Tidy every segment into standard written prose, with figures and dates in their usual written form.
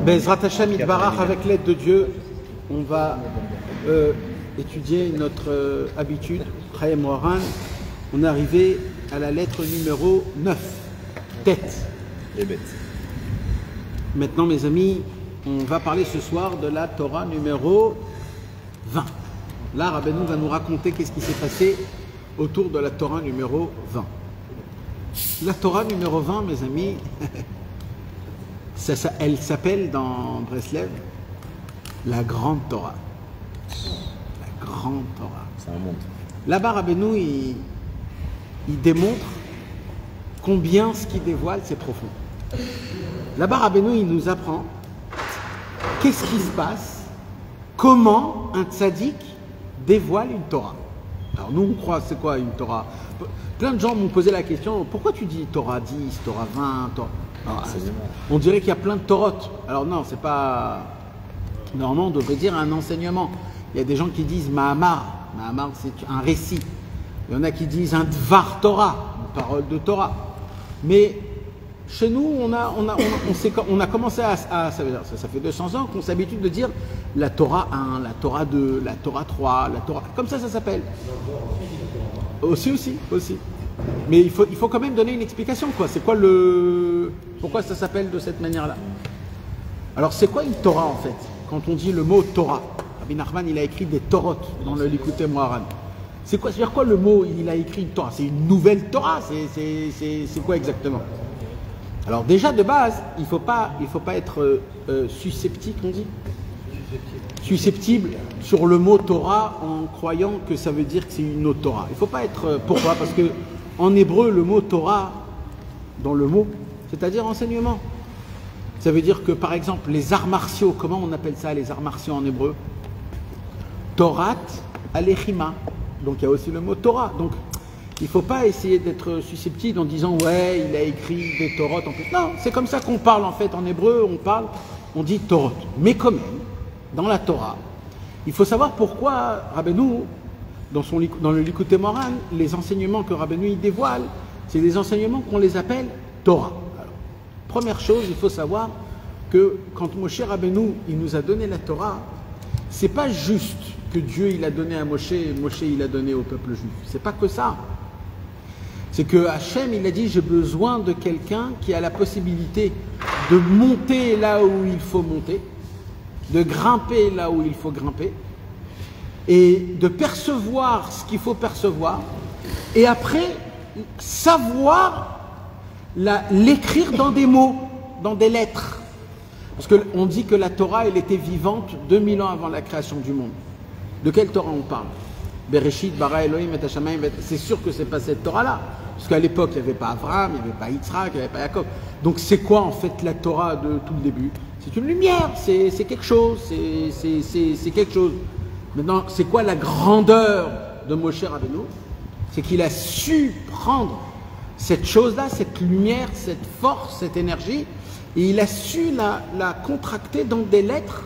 Bezrat Hashem Yitbarach, avec l'aide de Dieu, on va étudier notre habitude. Chaim Moharan, on est arrivé à la lettre numéro 9, tête. Et bête. Maintenant, mes amis, on va parler ce soir de la Torah numéro 20. Là, Rabbeinu va nous raconter qu'est-ce qui s'est passé autour de la Torah numéro 20. La Torah numéro 20, mes amis, elle s'appelle dans Breslev la Grande Torah. La Grande Torah. Ça remonte. Là-bas, Rabbeinu, il démontre combien ce qu'il dévoile, c'est profond. Là-bas, Rabbeinu, il nous apprend qu'est-ce qui se passe, comment un tzaddik dévoile une Torah. Alors nous, on croit, c'est quoi une Torah? Plein de gens m'ont posé la question, pourquoi tu dis Torah 10, Torah 20, Torah... Alors, on dirait qu'il y a plein de Torotes. Alors non, c'est pas... Normalement, on devrait dire un enseignement. Il y a des gens qui disent Mahamar. Mahamar, c'est un récit. Il y en a qui disent un Dvar Torah, une parole de Torah. Mais chez nous, on a commencé à ça fait 200 ans qu'on s'habitue de dire la Torah 1, la Torah 2, la Torah 3, la Torah... Comme ça s'appelle. Aussi. Mais il faut quand même donner une explication, quoi. C'est quoi pourquoi ça s'appelle de cette manière-là? Alors, c'est quoi une Torah, en fait? Quand on dit le mot Torah, Rabbi Nachman, il a écrit des Torot dans le Likutei Moharan. C'est quoi? C'est-à-dire quoi le mot? Il a écrit une Torah. C'est une nouvelle Torah. C'est quoi exactement? Alors déjà de base, il faut pas être susceptible, on dit, susceptible sur le mot Torah en croyant que ça veut dire que c'est une autre Torah. Il faut pas être. Pourquoi? Parce que en hébreu, le mot Torah, dans le mot, c'est-à-dire enseignement. Ça veut dire que par exemple les arts martiaux, comment on appelle ça les arts martiaux en hébreu? Torat alechima. Donc il y a aussi le mot Torah. Donc il ne faut pas essayer d'être susceptible en disant ouais, il a écrit des Torot en plus. Non, c'est comme ça qu'on parle en fait en hébreu, on dit Torot. Mais quand même, dans la Torah, il faut savoir pourquoi Rabbeinu, dans le Likutei Moharan, les enseignements que Rabbeinu il dévoile, c'est des enseignements qu'on les appelle Torah. Alors, première chose, il faut savoir que quand Moshe Rabbeinu il nous a donné la Torah, c'est pas juste que Dieu il a donné à Moshe et Moshe il a donné au peuple juif. C'est pas que ça. C'est que Hachem il a dit j'ai besoin de quelqu'un qui a la possibilité de monter là où il faut monter, de grimper là où il faut grimper, et de percevoir ce qu'il faut percevoir, et après savoir l'écrire dans des mots, dans des lettres. Parce qu'on dit que la Torah elle était vivante 2000 ans avant la création du monde. De quelle Torah on parle? Bereshit, bara Elohim et Hashamayim. C'est sûr que c'est pas cette Torah-là. Parce qu'à l'époque, il n'y avait pas Abraham, il n'y avait pas Yitzhak, il n'y avait pas Jacob. Donc c'est quoi en fait la Torah de tout le début? C'est une lumière, c'est quelque chose, c'est quelque chose. Maintenant, c'est quoi la grandeur de Moshe Rabbeinu? C'est qu'il a su prendre cette chose-là, cette lumière, cette force, cette énergie, et il a su la contracter dans des lettres.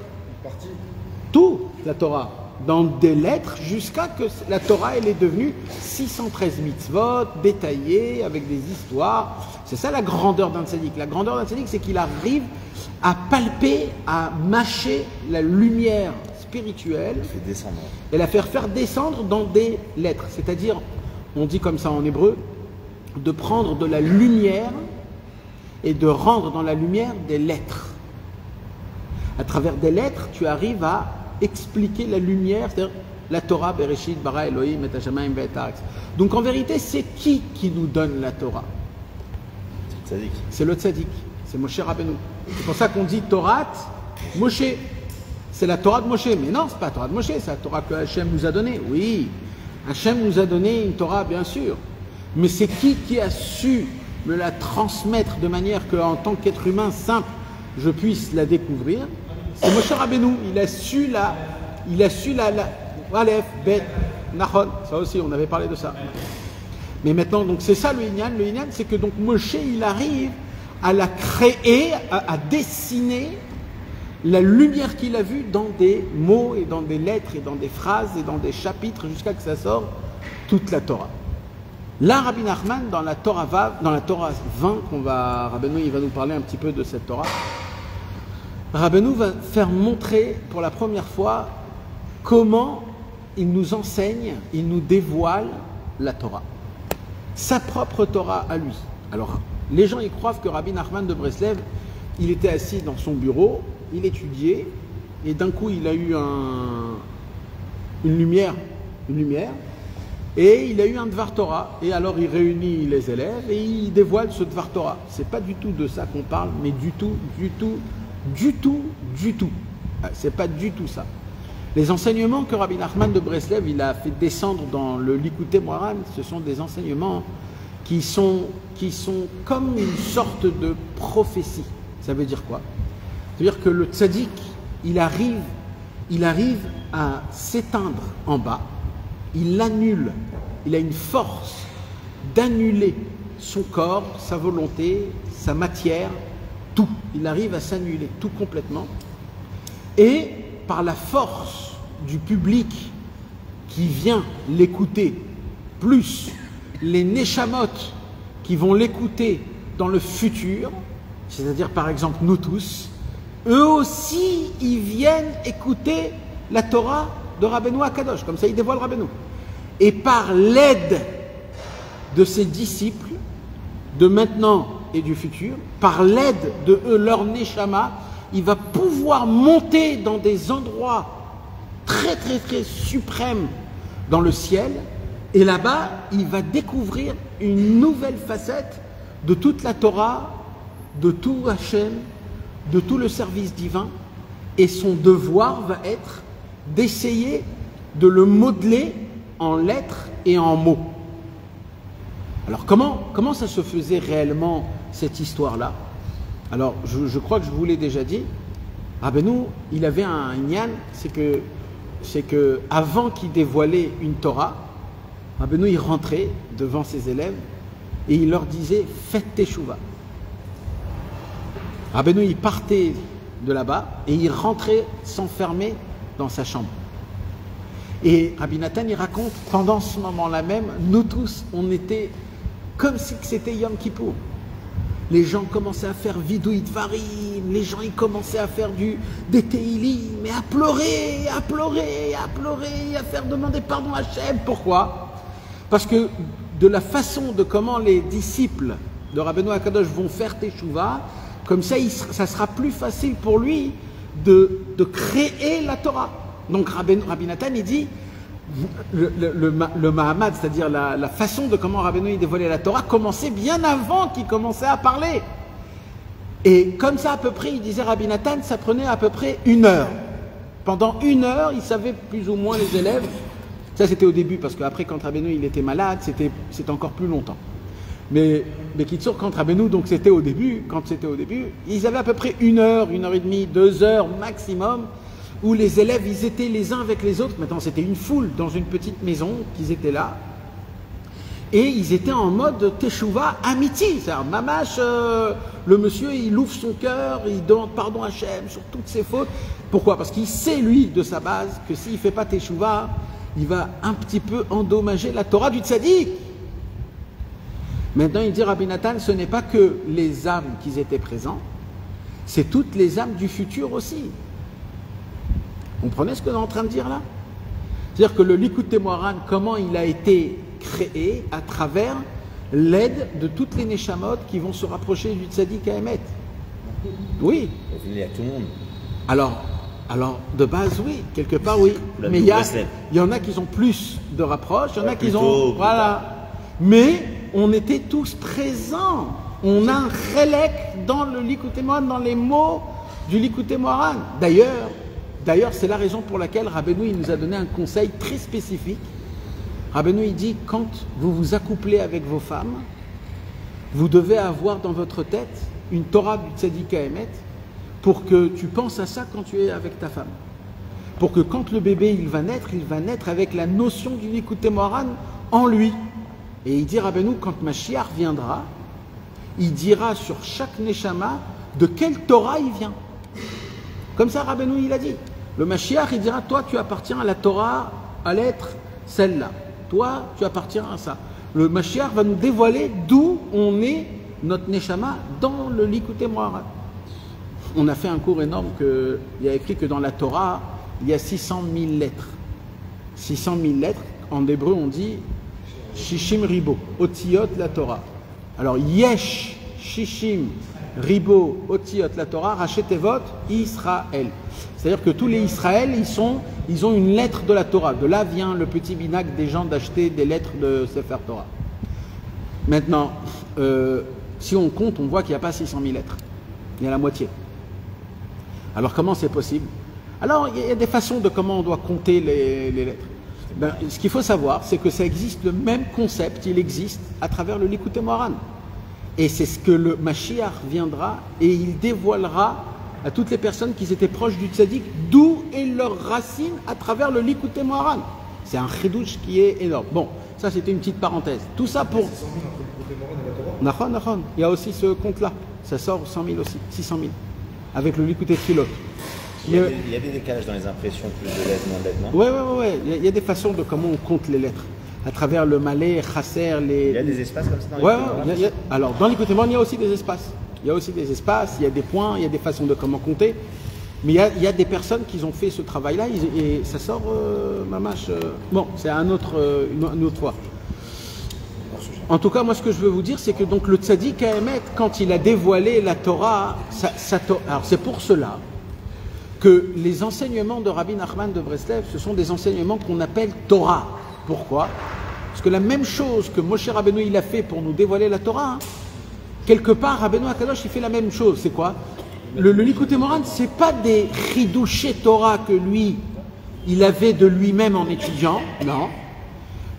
Tout, la Torah. Dans des lettres jusqu'à que la Torah elle est devenue 613 mitzvot, détaillées, avec des histoires. C'est ça la grandeur d'un tzaddik. La grandeur d'un tzaddik, c'est qu'il arrive à palper, à mâcher la lumière spirituelle et la faire descendre dans des lettres. C'est-à-dire, on dit comme ça en hébreu, de prendre de la lumière et de rendre dans la lumière des lettres. À travers des lettres, tu arrives à expliquer la lumière, c'est-à-dire la Torah, Bereshit, bara Elohim, et Hashamayim, et Haaretz. Donc en vérité, c'est qui nous donne la Torah? C'est le tzaddik, c'est Moshe Rabbeinu. C'est pour ça qu'on dit Torah Moshe. C'est la Torah de Moshe, mais non, c'est pas la Torah de Moshe, c'est la Torah que Hachem nous a donnée. Oui, Hachem nous a donné une Torah, bien sûr. Mais c'est qui a su me la transmettre de manière qu'en tant qu'être humain simple, je puisse la découvrir? C'est Moshe Rabbeinu, il a su la Aleph, Bet, Nachon, ça aussi, on avait parlé de ça. Mais maintenant, donc c'est ça le Inyan. Le Inyan, c'est que donc Moshe, il arrive à la créer, à dessiner la lumière qu'il a vue dans des mots et dans des lettres et dans des phrases et dans des chapitres jusqu'à que ça sorte toute la Torah. Là, Rabbi Nachman, dans la Torah 20, Rabbeinu il va nous parler un petit peu de cette Torah. Rabbeinu va faire montrer pour la première fois comment il nous enseigne, il nous dévoile la Torah. Sa propre Torah à lui. Alors, les gens ils croient que Rabbi Nachman de Breslev, il était assis dans son bureau, il étudiait, et d'un coup il a eu une lumière, et il a eu un Dvar Torah, et alors il réunit les élèves et il dévoile ce Dvar Torah. C'est pas du tout de ça qu'on parle, mais du tout. C'est pas du tout ça. Les enseignements que Rabbi Nachman de Breslev il a fait descendre dans le Likutei Moharan, ce sont des enseignements qui sont comme une sorte de prophétie. Ça veut dire quoi? C'est-à-dire que le tzaddik, il arrive à s'éteindre en bas, il annule, il a une force d'annuler son corps, sa volonté, sa matière, tout. Il arrive à s'annuler tout complètement. Et par la force du public qui vient l'écouter, plus les neshamot qui vont l'écouter dans le futur, c'est-à-dire par exemple nous tous, eux aussi ils viennent écouter la Torah de Rabbeinu Akadosh, comme ça il dévoile Rabbeinu. Et par l'aide de ses disciples, de maintenant et du futur, par l'aide de eux, leur neshama, il va pouvoir monter dans des endroits très suprêmes dans le ciel, et là-bas, il va découvrir une nouvelle facette de toute la Torah, de tout Hachem, de tout le service divin, et son devoir va être d'essayer de le modeler en lettres et en mots. Alors comment ça se faisait réellement cette histoire-là? Alors je crois que je vous l'ai déjà dit, Rabbeinu, il avait un inyan, c'est que avant qu'il dévoilait une Torah, Rabbeinu il rentrait devant ses élèves et il leur disait faites teshuva. Rabbeinu il partait de là-bas et il rentrait s'enfermer dans sa chambre. Et Rabbi Nathan il raconte, pendant ce moment-là même, nous tous, on était comme si c'était Yom Kippour. Les gens commençaient à faire vidouï dvarim, les gens ils commençaient à faire des teilim, mais à pleurer, à faire demander pardon à Hachem. Pourquoi? Parce que de la façon de comment les disciples de Rabbeinu Akadosh vont faire teshuva, comme ça, ça sera plus facile pour lui de créer la Torah. Donc Rabbi Nathan, il dit, le Mahamad, c'est-à-dire la façon de comment Rabbeinu dévoilait la Torah, commençait bien avant qu'il commençait à parler. Et comme ça, à peu près, il disait Rabbi Nathan, ça prenait à peu près 1 heure. Pendant 1 heure, il savait plus ou moins les élèves. Ça, c'était au début, parce qu'après, quand Rabbeinu il était malade, c'était encore plus longtemps. Mais Kitsour, quand Rabbeinu, donc c'était au début, ils avaient à peu près 1 heure, 1 heure et demie, 2 heures maximum, où les élèves, ils étaient les uns avec les autres. Maintenant, c'était une foule dans une petite maison qu'ils étaient là. Et ils étaient en mode teshuva amiti. C'est-à-dire, mamash, le monsieur, il ouvre son cœur, il demande pardon à Hachem sur toutes ses fautes. Pourquoi? Parce qu'il sait, lui, de sa base, que s'il ne fait pas teshuva, il va un petit peu endommager la Torah du tzaddik. Maintenant, il dit Rabbi Nathan, ce n'est pas que les âmes qui étaient présents, c'est toutes les âmes du futur aussi. Vous comprenez ce que nous sommes en train de dire là? C'est-à-dire que le Likutei Moharan, comment il a été créé à travers l'aide de toutes les neshamot qui vont se rapprocher du tzaddik à Emet. Oui. Il y a tout le monde. Alors, de base, oui, quelque part, oui. Mais il y en a qui ont plus de rapproche, il y en a qui ont... Voilà. Mais on était tous présents. On a un chélek dans le Likutei Moharan, dans les mots du Likutei Moharan. D'ailleurs, c'est la raison pour laquelle Rabbeinu il nous a donné un conseil très spécifique. Rabbeinu il dit, quand vous vous accouplez avec vos femmes, vous devez avoir dans votre tête une Torah du tzaddik à Emet pour que tu penses à ça quand tu es avec ta femme. Pour que quand le bébé il va naître avec la notion du Likutei Moharan en lui. Et il dit Rabbeinu, quand Mashiach viendra, il dira sur chaque neshama de quelle Torah il vient. Comme ça Rabbeinu il a dit. Le Mashiach il dira, toi tu appartiens à la Torah à l'être celle-là. Toi tu appartiens à ça. Le Mashiach va nous dévoiler d'où on est notre Neshama dans le Likutei Moharan. On a fait un cours énorme il y a écrit que dans la Torah, il y a 600 000 lettres. 600 000 lettres, en hébreu on dit Shishim Ribo, Otiot la Torah. Alors Yesh, Shishim, Ribo, Otiot la Torah, Rachetevot, Israël. C'est-à-dire que tous les Israël, ils ont une lettre de la Torah. De là vient le petit binac des gens d'acheter des lettres de Sefer Torah. Maintenant, si on compte, on voit qu'il n'y a pas 600 000 lettres. Il y a la moitié. Alors comment c'est possible? Alors il y a des façons de comment on doit compter les lettres. Ben, ce qu'il faut savoir, c'est que ça existe, le même concept, il existe à travers le Likutei Moharan. Et c'est ce que le Mashiach viendra et il dévoilera à toutes les personnes qui étaient proches du tzaddik, d'où est leur racine à travers le Likutei Moharan. C'est un chidouche qui est énorme. Bon, ça c'était une petite parenthèse. Tout ça pour... Nachon, nachon. Il y a aussi ce compte-là. Ça sort 100 000 aussi, 600 000. Avec le Likutei Tfilot. Il y a des décalages dans les impressions, plus de lettres, moins de lettres, non? Oui. Il y a des façons de comment on compte les lettres. À travers le malais, chasser, les... Il y a des espaces comme ça dans les ouais. Alors, dans Likutei Moharan, il y a aussi des espaces. Il y a aussi des espaces, il y a des points, il y a des façons de comment compter. Mais il y a des personnes qui ont fait ce travail-là et ça sort, mamache. Bon, c'est une autre fois. En tout cas, moi, ce que je veux vous dire, c'est que donc le tzaddik Haemet, quand il a dévoilé la Torah, alors c'est pour cela que les enseignements de Rabbi Nachman de Breslev, ce sont des enseignements qu'on appelle Torah. Pourquoi? Parce que la même chose que Moshe Rabbeinu il a fait pour nous dévoiler la Torah, quelque part, Rabbeinu Akadosh, il fait la même chose. C'est quoi? Le Likutei Moharan, c'est pas des chidouché Torah que lui, il avait de lui-même en étudiant. Non.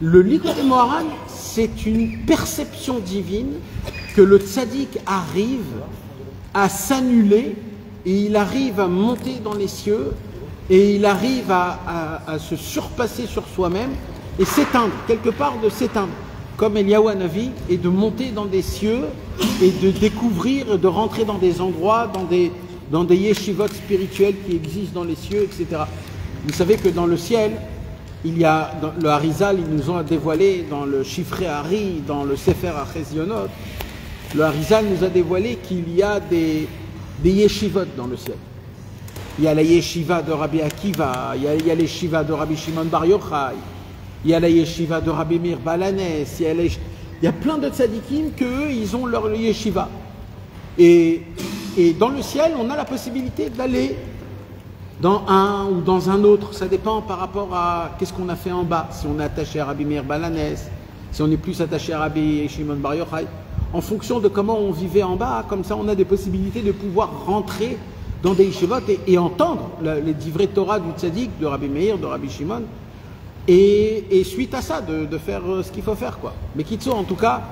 Le Likutei Moharan, c'est une perception divine que le tzaddik arrive à s'annuler et il arrive à monter dans les cieux et il arrive à se surpasser sur soi-même et s'éteindre, quelque part de s'éteindre. Comme Eliyahu Hanavi, et de monter dans des cieux et de découvrir, de rentrer dans des endroits, dans des yeshivot spirituels qui existent dans les cieux, etc. Vous savez que dans le ciel, il y a, dans le Harizal, ils nous ont dévoilé dans le Shifrei Hari, dans le Sefer Achezionot, le Harizal nous a dévoilé qu'il y a des yeshivot dans le ciel. Il y a la yeshiva de Rabbi Akiva, il y a les yeshivas de Rabbi Shimon Bar Yochai, il y a la yeshiva de Rabbi Meir Balanes, il y a plein de tzadikim qu'eux, ils ont leur yeshiva. Et dans le ciel, on a la possibilité d'aller dans un ou dans un autre. Ça dépend par rapport à qu'est-ce qu'on a fait en bas. Si on est attaché à Rabbi Meir Balanes, si on est plus attaché à Rabbi Shimon Bar Yochai. En fonction de comment on vivait en bas, comme ça on a des possibilités de pouvoir rentrer dans des yeshivot et entendre les divrei Torah du tzaddik, de Rabbi Meir, de Rabbi Shimon. Et suite à ça, de faire ce qu'il faut faire, quoi. Mais Kitso, en tout cas,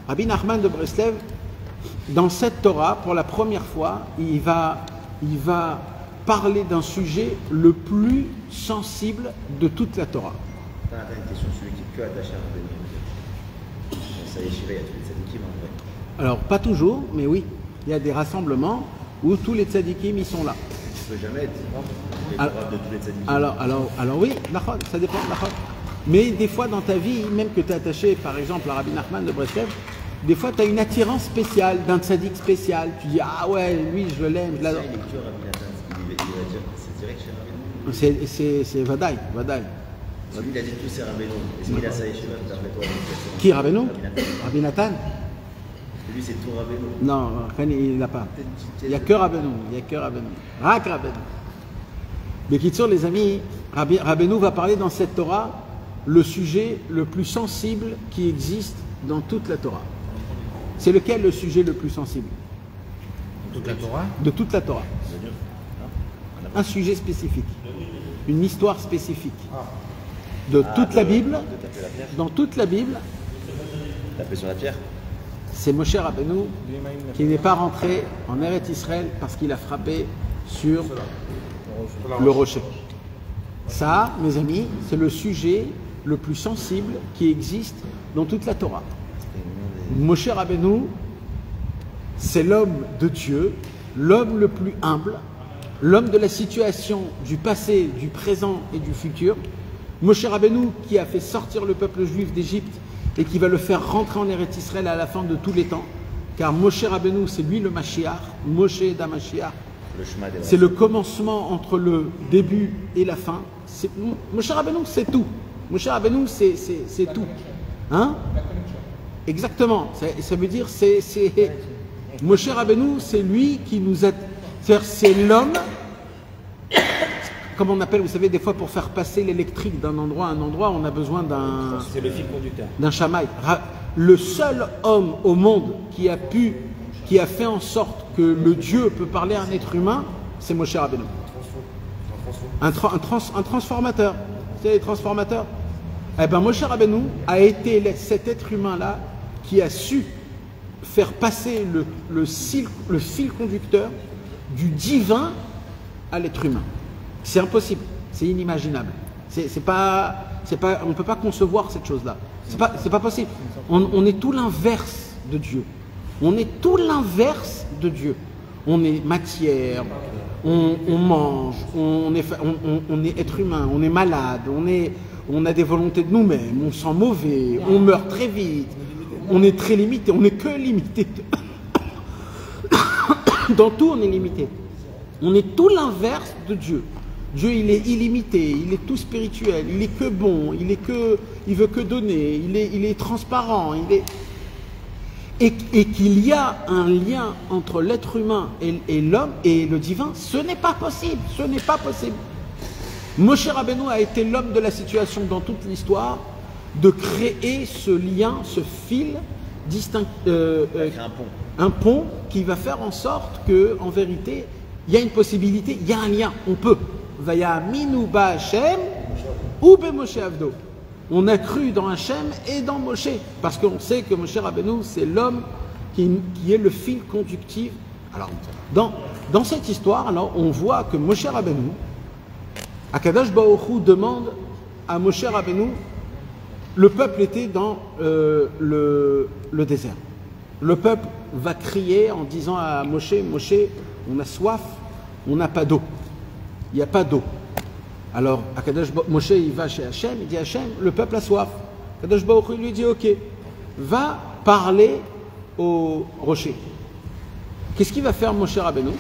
Rabbi Nachman de Breslev, dans cette Torah, pour la première fois, il va parler d'un sujet le plus sensible de toute la Torah. T'as une question, celui qui est que attaché à Rabbi Meir. Dans sa yeshiva, il y a tous les tzadikim en vrai. Alors, pas toujours, mais oui. Il y a des rassemblements où tous les tzadikim, ils sont là. Ça ne peut jamais être les Torahs de tous les tzadikim. Alors oui, ça dépend de l'achot. Mais des fois dans ta vie, même que tu es attaché par exemple à Rabbi Nachman de Breslev, des fois tu as une attirance spéciale, d'un tzaddik spécial. Tu dis, ah ouais, lui je l'aime, je l'adore. Il est que Rabbi Nathan, il va dire, c'est direct chez Rabbi Nathan. C'est Vadaï. Celui il a dit tout c'est Rabbeinu. Est-ce qu'il a sa yeshiva d'après toi? Qui, Rabbeinu? Rabbi Nathan. Lui c'est tout Rabbeinu. Non, il n'a pas. Il n'y a que Rabbeinu. Rak Rabbeinu. Mais qui sont les amis, Rabbeinu va parler dans cette Torah le sujet le plus sensible qui existe dans toute la Torah. C'est lequel le sujet le plus sensible? De toute la Torah? De toute la Torah. Un sujet spécifique. Une histoire spécifique. De toute la Bible. Dans toute la Bible. Taper sur la pierre. C'est Moshe Rabbeinu qui n'est pas rentré en Eretz Israël parce qu'il a frappé sur le rocher. Ça, mes amis, c'est le sujet le plus sensible qui existe dans toute la Torah. Moshe Rabbeinu, c'est l'homme de Dieu, l'homme le plus humble, l'homme de la situation du passé, du présent et du futur. Moshe Rabbeinu qui a fait sortir le peuple juif d'Égypte et qui va le faire rentrer en Eretz Israël à la fin de tous les temps. Car Moshe Rabbeinu, c'est lui le Mashiach, Moshe da Mashiach. Le chemin des C'est le commencement entre le début et la fin. Moshe Rabbeinu, c'est tout. Moshe Rabbeinu, c'est tout. Hein? Exactement. Ça veut dire, Moshe Rabbeinu, c'est lui qui nous a... C'est l'homme, comme on appelle, vous savez, des fois pour faire passer l'électrique d'un endroit à un endroit, on a besoin d'un... C'est le fil conducteur. D'un chamaï. Le seul homme au monde qui a fait en sorte que le Dieu peut parler à un être humain, c'est Moshe Rabbeinu. Un transformateur. C'est les transformateurs. Eh bien, Moshe Rabbeinu a été cet être humain-là qui a su faire passer le fil conducteur du divin à l'être humain. C'est impossible, c'est inimaginable. On ne peut pas concevoir cette chose-là. C'est pas possible. On est tout l'inverse de Dieu. On est tout l'inverse de Dieu. On est matière, on mange, on est être humain, on est malade, on a des volontés de nous-mêmes, on sent mauvais, on meurt très vite, on est très limité, on n'est que limité. Dans tout, on est limité. On est tout l'inverse de Dieu. Dieu, il est illimité, il est tout spirituel, il est que bon, il veut que donner, il est transparent, et qu'il y a un lien entre l'être humain et l'homme et le divin, ce n'est pas possible, ce n'est pas possible. Moshe Rabbeinu a été l'homme de la situation dans toute l'histoire de créer ce lien, ce fil distinct, un pont qui va faire en sorte que, en vérité, il y a une possibilité, il y a un lien, on peut. Vayaminu ba Hashem ou be Moshe Avdo. On a cru dans Hachem et dans Moshe, parce qu'on sait que Moshe Rabbeinu, c'est l'homme qui est le fil conductif. Alors, dans cette histoire, alors, on voit que Moshe Rabbeinu, Akadosh Baruch Hu demande à Moshe Rabbeinu, le peuple était dans le désert. Le peuple va crier en disant à Moshe, Moshe, on a soif, on n'a pas d'eau. Il n'y a pas d'eau. Alors, Moshe, il va chez Hachem, il dit Hachem, le peuple a soif. Akadosh Baruch Hu lui dit, ok, va parler au rocher. Qu'est-ce qu'il va faire Moshe Rabbeinu?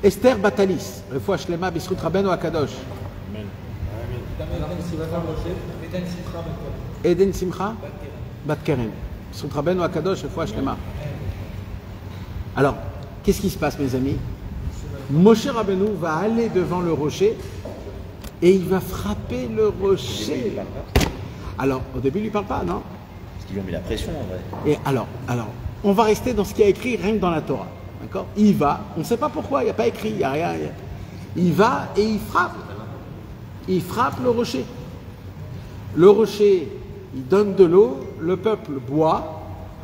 Esther Batalis, Refoua Shlema Bisrut Rabbeinu Akadosh. Eden Simcha Bat Kerem. Bisrut Rabbeinu Akadosh, Refoua Shlema. Alors, qu'est-ce qui se passe, mes amis? Moshe Rabbeinu va aller devant le rocher et il va frapper le rocher. Alors, au début, il ne lui parle pas, non? Parce qu'ils lui ont mis la pression, en vrai. Et alors, on va rester dans ce qui est écrit rien que dans la Torah. D'accord? Il va, on ne sait pas pourquoi, il n'y a pas écrit, il n'y a rien. Il va et il frappe. Il frappe le rocher. Le rocher, il donne de l'eau, le peuple boit.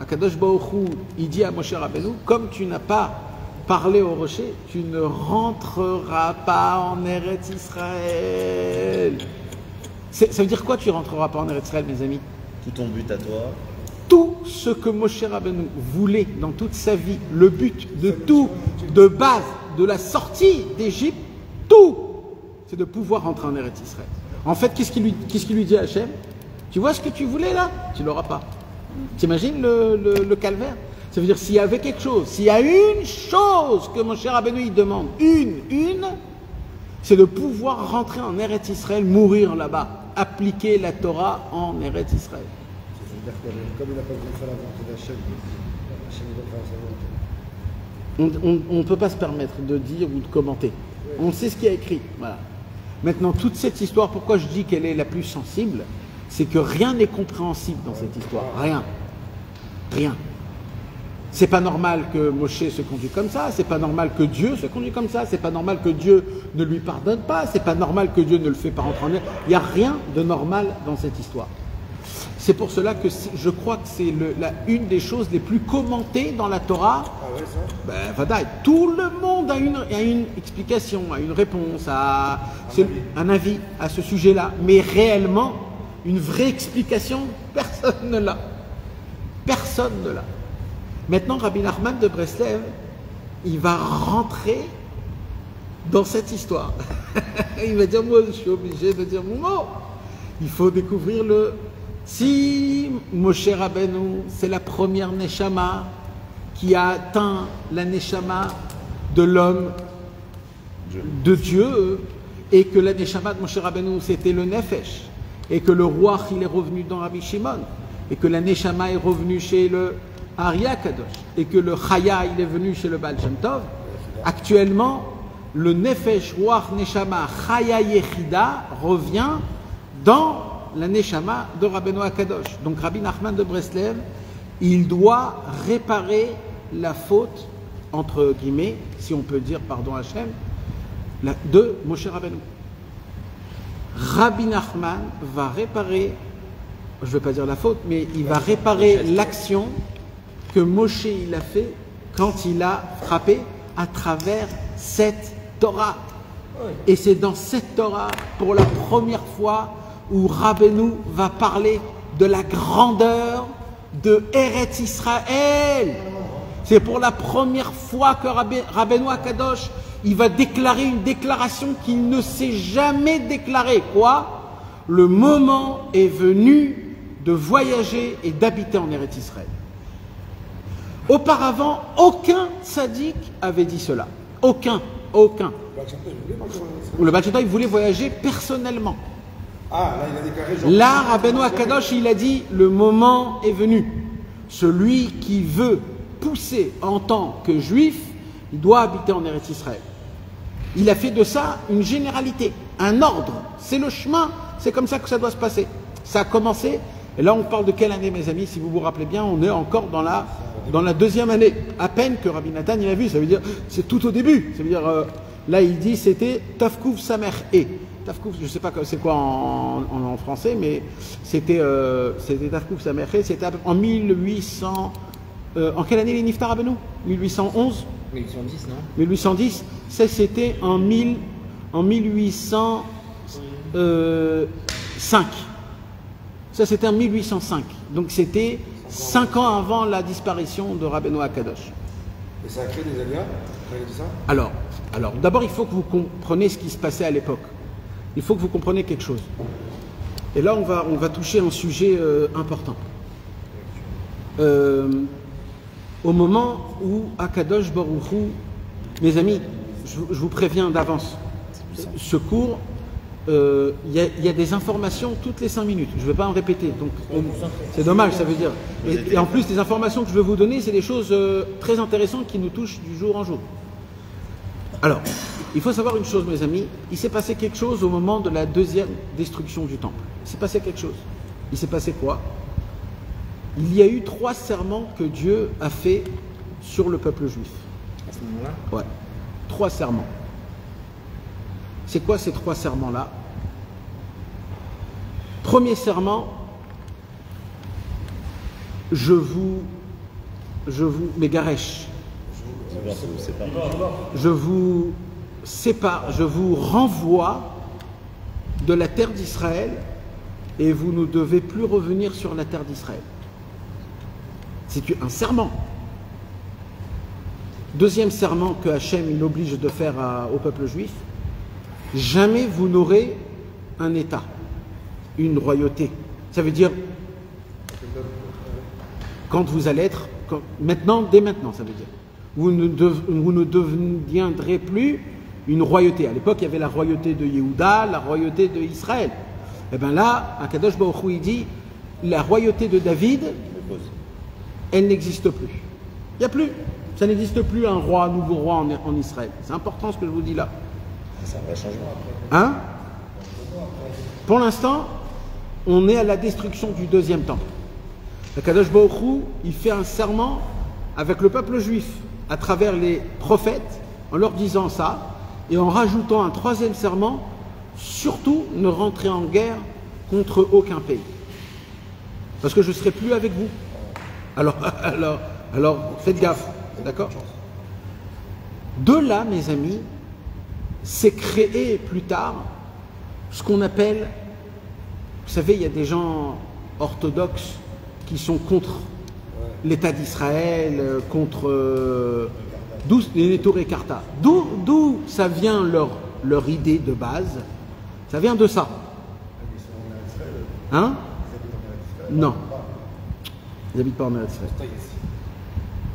Akadosh Baruch Hu, il dit à Moshe Rabbeinu, comme tu n'as pas parlé au rocher, tu ne rentreras pas en Eretz Israël. Ça veut dire quoi, tu ne rentreras pas en Eretz Israël, mes amis? Tout ton but à toi. Tout ce que Moshe Rabbeinu voulait dans toute sa vie, le but de tout, de base, de la sortie d'Égypte, tout, c'est de pouvoir rentrer en Eretz Israël. En fait, qu'est-ce qu'il lui dit à Hachem? Tu vois ce que tu voulais là? Tu ne l'auras pas. T'imagines le calvaire? Ça veut dire, s'il y avait quelque chose, s'il y a une chose que Moshe Rabbeinu il demande, c'est de pouvoir rentrer en Eretz Israël, mourir là-bas, appliquer la Torah en Eretz Israël. Comme il n'a pas voulu faire la volonté d'Hachem, on ne peut pas se permettre de dire ou de commenter. On sait ce qui est écrit. Voilà. Maintenant, toute cette histoire, pourquoi je dis qu'elle est la plus sensible, c'est que rien n'est compréhensible dans cette histoire. Rien. Rien. C'est pas normal que Moshe se conduise comme ça, c'est pas normal que Dieu se conduise comme ça, c'est pas normal que Dieu ne lui pardonne pas, c'est pas normal que Dieu ne le fait pas rentrer en elle. Il n'y a rien de normal dans cette histoire. C'est pour cela que je crois que c'est une des choses les plus commentées dans la Torah. Ah ouais, ça? Tout le monde a une explication, a une réponse, a un avis à ce sujet-là. Mais réellement, une vraie explication, personne ne l'a. Personne ne l'a. Maintenant, Rabbi Nachman de Breslev, il va rentrer dans cette histoire. Il va dire, moi, je suis obligé de dire mon mot. Il faut découvrir le... Si Moshe Rabbeinu, c'est la première Neshama qui a atteint la Neshama de l'homme, de Dieu, et que la Neshama de Moshe Rabbeinu, c'était le Nefesh, et que le roi, il est revenu dans Rabbi Shimon, et que la Neshama est revenue chez le Ari Kadosh, et que le Chaya, il est venu chez le Baal Shem Tov. Actuellement, le Nefesh, Ruach, Neshama, Chaya Yechida revient dans la Neshama de Rabbeinu Akadosh. Donc Rabbi Nachman de Breslev, il doit réparer la faute, entre guillemets, si on peut dire, pardon Hachem, de Moshe Rabbeinu. Rabbi Nachman va réparer, je ne veux pas dire la faute, mais il va réparer l'action que Moshe il a fait quand il a frappé à travers cette Torah. Et c'est dans cette Torah, pour la première fois, où Rabbeinu va parler de la grandeur de Eretz Israël. C'est pour la première fois que Rabbeinu Akadosh, il va déclarer une déclaration qu'il ne s'est jamais déclarée. Quoi? Le moment est venu de voyager et d'habiter en Eretz Israël. Auparavant, aucun tzaddik avait dit cela. Aucun. Le Baal Shem Tov, il voulait voyager personnellement. Ah, là, il a déclaré... Là, Rabbeinu Akadosh, il a dit, le moment est venu. Celui qui veut pousser en tant que juif, il doit habiter en Eretz Israël. Il a fait de ça une généralité, un ordre. C'est le chemin, c'est comme ça que ça doit se passer. Ça a commencé, et là on parle de quelle année, mes amis? Si vous vous rappelez bien, on est encore dans la deuxième année. À peine que Rabbi Nathan, il a vu, ça veut dire, c'est tout au début. Ça veut dire, là il dit, c'était Tafkouf Samer E. Tafkouf, je ne sais pas c'est quoi en français, mais c'était Tafkouf Samer E, c'était en 1800... en quelle année les Niftar Rabbeinu? 1811? 1810, non? 1810, ça c'était en 1805. Ça c'était en 1805. Donc c'était 5 ans avant la disparition de Rabbeinu Akadosh. Et ça a créé des aléas quand il a dit ça? Alors d'abord il faut que vous compreniez ce qui se passait à l'époque. Il faut que vous compreniez quelque chose. Et là on va toucher un sujet important. Au moment où Akadosh Baruch Hu, mes amis, je vous préviens d'avance, ce cours, il y a des informations toutes les 5 minutes. Je ne vais pas en répéter, donc c'est dommage, ça veut dire. Et en plus, les informations que je vais vous donner, c'est des choses très intéressantes qui nous touchent du jour en jour. Alors, il faut savoir une chose, mes amis, il s'est passé quelque chose au moment de la deuxième destruction du temple. Il s'est passé quelque chose. Il s'est passé quoi? Il y a eu 3 serments que Dieu a fait sur le peuple juif. À ce moment-là? Ouais. 3 serments. C'est quoi ces 3 serments-là? Premier serment, je vous Mégaresh, je vous sépare, je vous renvoie de la terre d'Israël et vous ne devez plus revenir sur la terre d'Israël. C'est un serment. Deuxième serment que Hachem il oblige de faire au peuple juif, jamais vous n'aurez un État, une royauté. Ça veut dire, quand vous allez être, maintenant, dès maintenant, ça veut dire, vous ne deviendrez plus une royauté. À l'époque, il y avait la royauté de Yehuda, la royauté de Israël. Et bien là, Akadosh Baruch Hu, il dit, la royauté de David, elle n'existe plus. Il n'y a plus. Ça n'existe plus un roi, un nouveau roi en Israël. C'est important ce que je vous dis là. C'est un vrai changement. Hein? Pour l'instant, on est à la destruction du deuxième temple. Akadosh Baruch Hu, il fait un serment avec le peuple juif à travers les prophètes en leur disant ça et en rajoutant un troisième serment, surtout ne rentrez en guerre contre aucun pays. Parce que je ne serai plus avec vous. Alors, faites gaffe, d'accord? De là, mes amis, c'est créé plus tard ce qu'on appelle, vous savez, il y a des gens orthodoxes qui sont contre l'État d'Israël, contre D'où les Toré Karta. D'où ça vient leur idée de base? Ça vient de ça. Hein? Non. Ils n'habitent pas en Eretz Israël.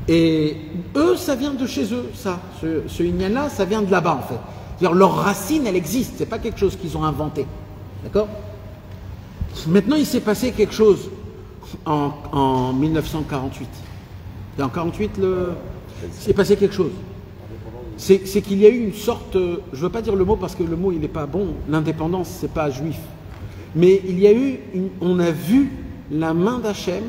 Et eux, ça vient de chez eux, ça. Ce Inyan-là, ça vient de là-bas, en fait. C'est-à-dire, leur racine, elle existe. C'est pas quelque chose qu'ils ont inventé. D'accord? Maintenant, il s'est passé quelque chose en 1948. C'est en 48, il s'est passé quelque chose. C'est qu'il y a eu une sorte, je ne veux pas dire le mot parce que le mot il n'est pas bon, l'indépendance c'est pas juif, mais il y a eu, on a vu la main d'Hachem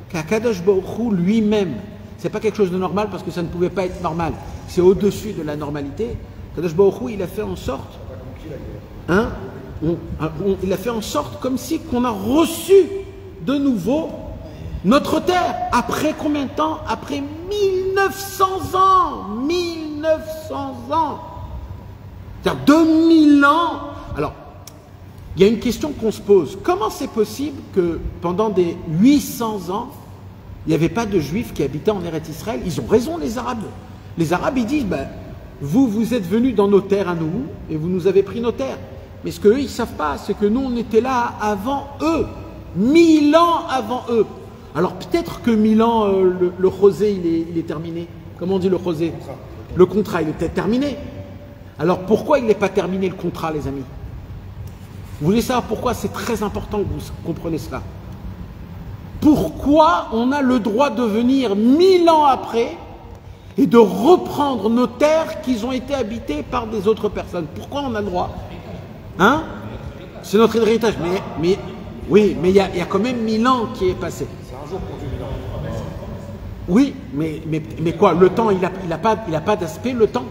qu'Akadosh Baruch Hu lui-même, c'est pas quelque chose de normal parce que ça ne pouvait pas être normal, c'est au-dessus de la normalité. Akadosh Baruch Hu il a fait en sorte, hein, il a fait en sorte comme si qu'on a reçu de nouveau notre terre. Après combien de temps? Après 1900 ans. 1900 ans. C'est-à-dire 2000 ans. Alors, il y a une question qu'on se pose. Comment c'est possible que pendant des 800 ans, il n'y avait pas de juifs qui habitaient en Eretz Israël? Ils ont raison, les Arabes. Les Arabes, ils disent, ben, vous êtes venus dans nos terres à nous et vous nous avez pris nos terres. Mais ce qu'eux, ils ne savent pas, c'est que nous, on était là avant eux. 1000 ans avant eux. Alors peut-être que 1000 ans, le rosé, il est terminé. Comment on dit le rosé? Le contrat, il est peut-être terminé. Alors pourquoi il n'est pas terminé le contrat, les amis? Vous voulez savoir pourquoi? C'est très important que vous compreniez cela. Pourquoi on a le droit de venir 1000 ans après et de reprendre nos terres qui ont été habitées par des autres personnes? Pourquoi on a le droit? Hein? C'est notre héritage. Mais oui, mais il y a quand même 1000 ans qui est passé. Oui, mais quoi? Le temps, il a pas d'aspect, le temps.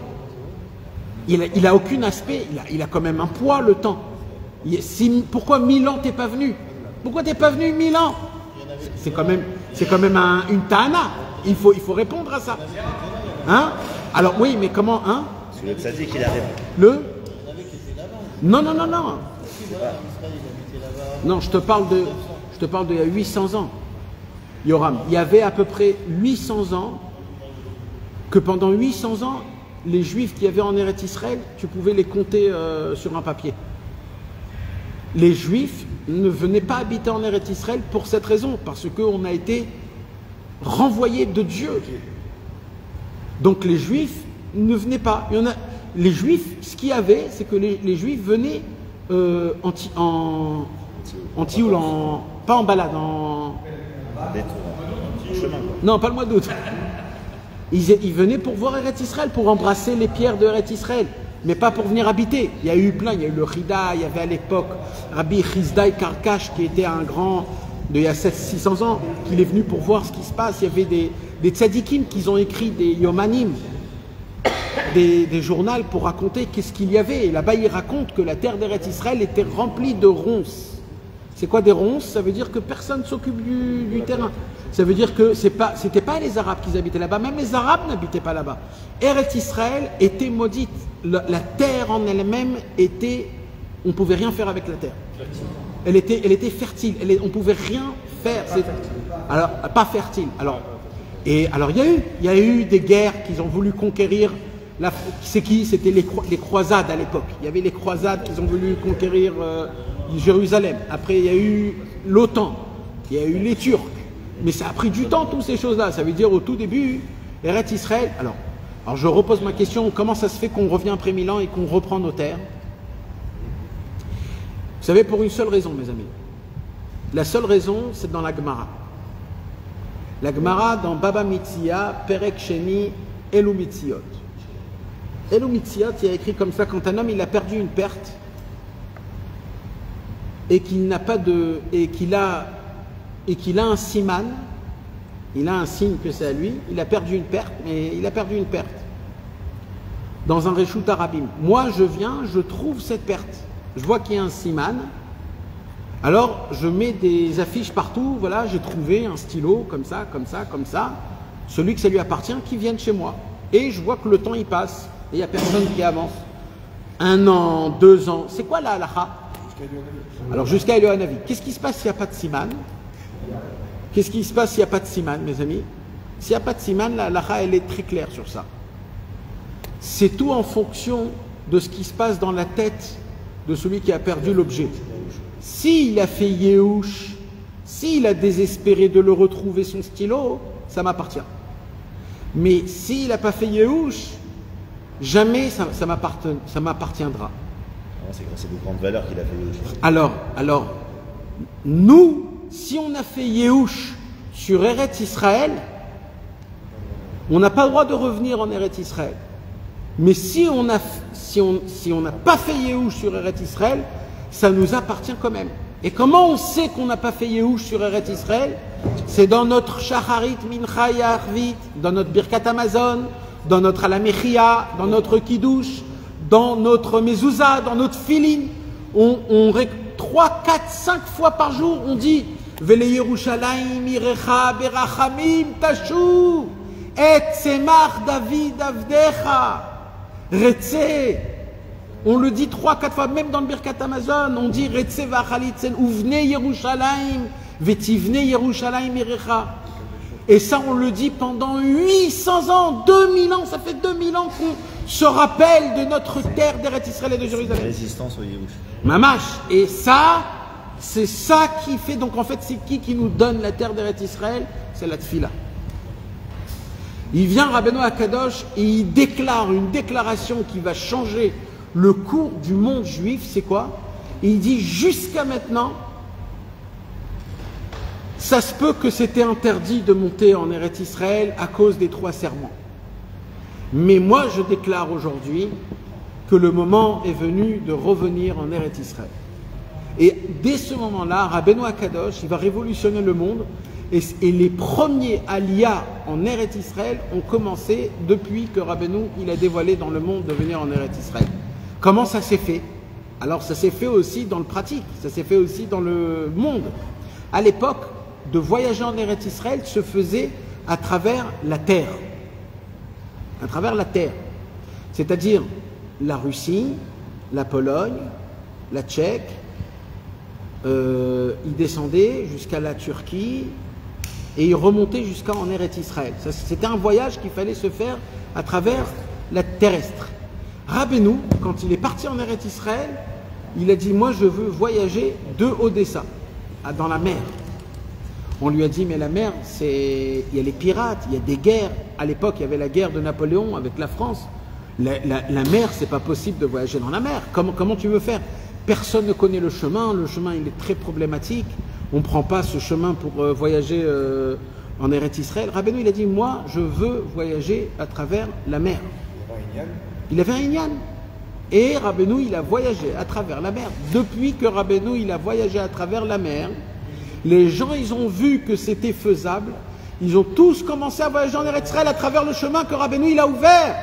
Il a aucun aspect, il a quand même un poids, le temps. Pourquoi 1000 ans t'es pas venu? Pourquoi t'es pas venu 1000 ans? C'est quand même une ta'ana. Il faut répondre à ça. Hein? Alors oui, mais comment, hein? Parce que le tzaddik, il a répondu. Non. Non, je te parle d'il y a 800 ans. Yoram, il y avait à peu près 800 ans que pendant 800 ans, les Juifs qui avaient en Eretz Israël, tu pouvais les compter sur un papier. Les Juifs ne venaient pas habiter en Eretz Israël pour cette raison, parce qu'on a été renvoyés de Dieu. Donc les Juifs ne venaient pas. Les Juifs, ce qu'il y avait, c'est que les Juifs venaient en tioul, pas en balade, Chemin. Non, pas le mois d'août. Ils venaient pour voir Eretz Israël, pour embrasser les pierres de Eretz Israël, mais pas pour venir habiter. Il y a eu plein, il y a eu le Rida, il y avait à l'époque Rabbi Chizdai Karkash, qui était un grand il y a 600 ans, qui est venu pour voir ce qui se passe. Il y avait des tzadikim qui ont écrit des yomanim, des journaux pour raconter qu'est-ce qu'il y avait. Et là-bas, il raconte que la terre d'Eretz Israël était remplie de ronces. C'est quoi des ronces? Ça veut dire que personne ne s'occupe du terrain. Ça veut dire que c'était pas les Arabes qui habitaient là-bas. Même les Arabes n'habitaient pas là-bas. Eretz Israël était maudite. La terre en elle-même était... On ne pouvait rien faire avec la terre. Elle était fertile. On ne pouvait rien faire. Alors, pas fertile. Alors, il y a eu des guerres qu'ils ont voulu conquérir. C'est qui? C'était les croisades à l'époque. Il y avait les croisades qui ont voulu conquérir Jérusalem. Après, il y a eu l'OTAN. Il y a eu les Turcs. Mais ça a pris du temps, toutes ces choses-là. Ça veut dire, au tout début, Eretz Israël. Alors je repose ma question. Comment ça se fait qu'on revient après 1000 ans et qu'on reprend nos terres? Vous savez, pour une seule raison, mes amis. La seule raison, c'est dans la Gemara. La Gemara, dans Baba Mitzia, Perek Sheni, Elu Mitziot. Elu Mitziot, il y a écrit comme ça, quand un homme il a perdu une perte, et qu'il n'a pas de... et qu'il a un siman, il a un signe que c'est à lui, il a perdu une perte, mais il a perdu une perte. Dans un Reshut Arabim. Moi, je viens, je trouve cette perte. Je vois qu'il y a un siman. Alors, je mets des affiches partout. Voilà, j'ai trouvé un stylo, comme ça, comme ça, comme ça. Celui que ça lui appartient, qui vienne chez moi. Et je vois que le temps, il passe. Et il n'y a personne qui avance. 1 an, 2 ans. C'est quoi la halakha? Alors, jusqu'à Elohanavi. Qu'est-ce qui se passe s'il n'y a pas de siman? Qu'est-ce qui se passe s'il n'y a pas de siman, mes amis? S'il n'y a pas de siman, la halakha, elle est très claire sur ça. c'est tout en fonction de ce qui se passe dans la tête de celui qui a perdu l'objet. S'il a fait Yehush, s'il a désespéré de le retrouver son stylo, ça m'appartient. Mais s'il n'a pas fait Yehush, jamais ça m'appartiendra. C'est de grande valeur qu'il a fait Yehush. Alors, nous, si on a fait Yehush sur Eretz Israël, on n'a pas le droit de revenir en Eretz Israël. Mais si on n'a pas fait Yehush sur Eretz Israël, ça nous appartient quand même. Et comment on sait qu'on n'a pas fait Yehush sur Eretz Israël? C'est dans notre Shacharit Mincha Yarvit, dans notre Birkat Amazon, dans notre Alamechia, dans notre Kiddush, dans notre Mezouza, dans notre Filin. 3, 4, 5 fois par jour, on dit Vele Yerushalayim Irecha Berachamim Tashu Et Semach David Avdecha Retze. On le dit 3, 4 fois, même dans le Birkat Amazon, on dit Retze Vachalitzen Uvne Yerushalayim Vetivne Yerushalayim Irecha. Et ça, on le dit pendant 800 ans, 2000 ans, ça fait 2000 ans qu'on se rappelle de notre terre d'Eretz Israël et de Jérusalem. Résistance au Yehush. Mamash. Et ça, c'est ça qui fait, donc en fait, c'est qui nous donne la terre d'Eretz Israël? C'est la Tfila. Il vient Rabbeinu Akadosh et il déclare une déclaration qui va changer le cours du monde juif, c'est quoi? Il dit jusqu'à maintenant, ça se peut que c'était interdit de monter en Eretz Israël à cause des 3 serments. Mais moi, je déclare aujourd'hui que le moment est venu de revenir en Eretz Israël. Et dès ce moment-là, Rabbeinu Akadosh, il va révolutionner le monde. Et les premiers aliyah en Eretz Israël ont commencé depuis que Rabbeinu il a dévoilé dans le monde de venir en Eretz Israël. Comment ça s'est fait? Alors ça s'est fait aussi dans le pratique, ça s'est fait aussi dans le monde. À l'époque, de voyager en Eretz Israël se faisait à travers la terre. À travers la terre. C'est-à-dire la Russie, la Pologne, la Tchèque. Il descendait jusqu'à la Turquie et il remontait jusqu'en Eretz Israël. C'était un voyage qu'il fallait se faire à travers la terrestre. Rabbeinu, quand il est parti en Eretz Israël, il a dit « Moi, je veux voyager de Odessa, dans la mer. » On lui a dit, mais la mer, il y a les pirates, il y a des guerres. À l'époque, il y avait la guerre de Napoléon avec la France. La mer, c'est pas possible de voyager dans la mer. Comment tu veux faire? Personne ne connaît le chemin il est très problématique. On ne prend pas ce chemin pour voyager en Eretz Israël. Rabbeinu, il a dit, moi, je veux voyager à travers la mer. Il avait un inyan. Et Rabbeinu, il a voyagé à travers la mer. Depuis que Rabbeinu, il a voyagé à travers la mer, les gens, ils ont vu que c'était faisable. Ils ont tous commencé à voyager en Eretz Israël à travers le chemin que Rabbeinu, il a ouvert.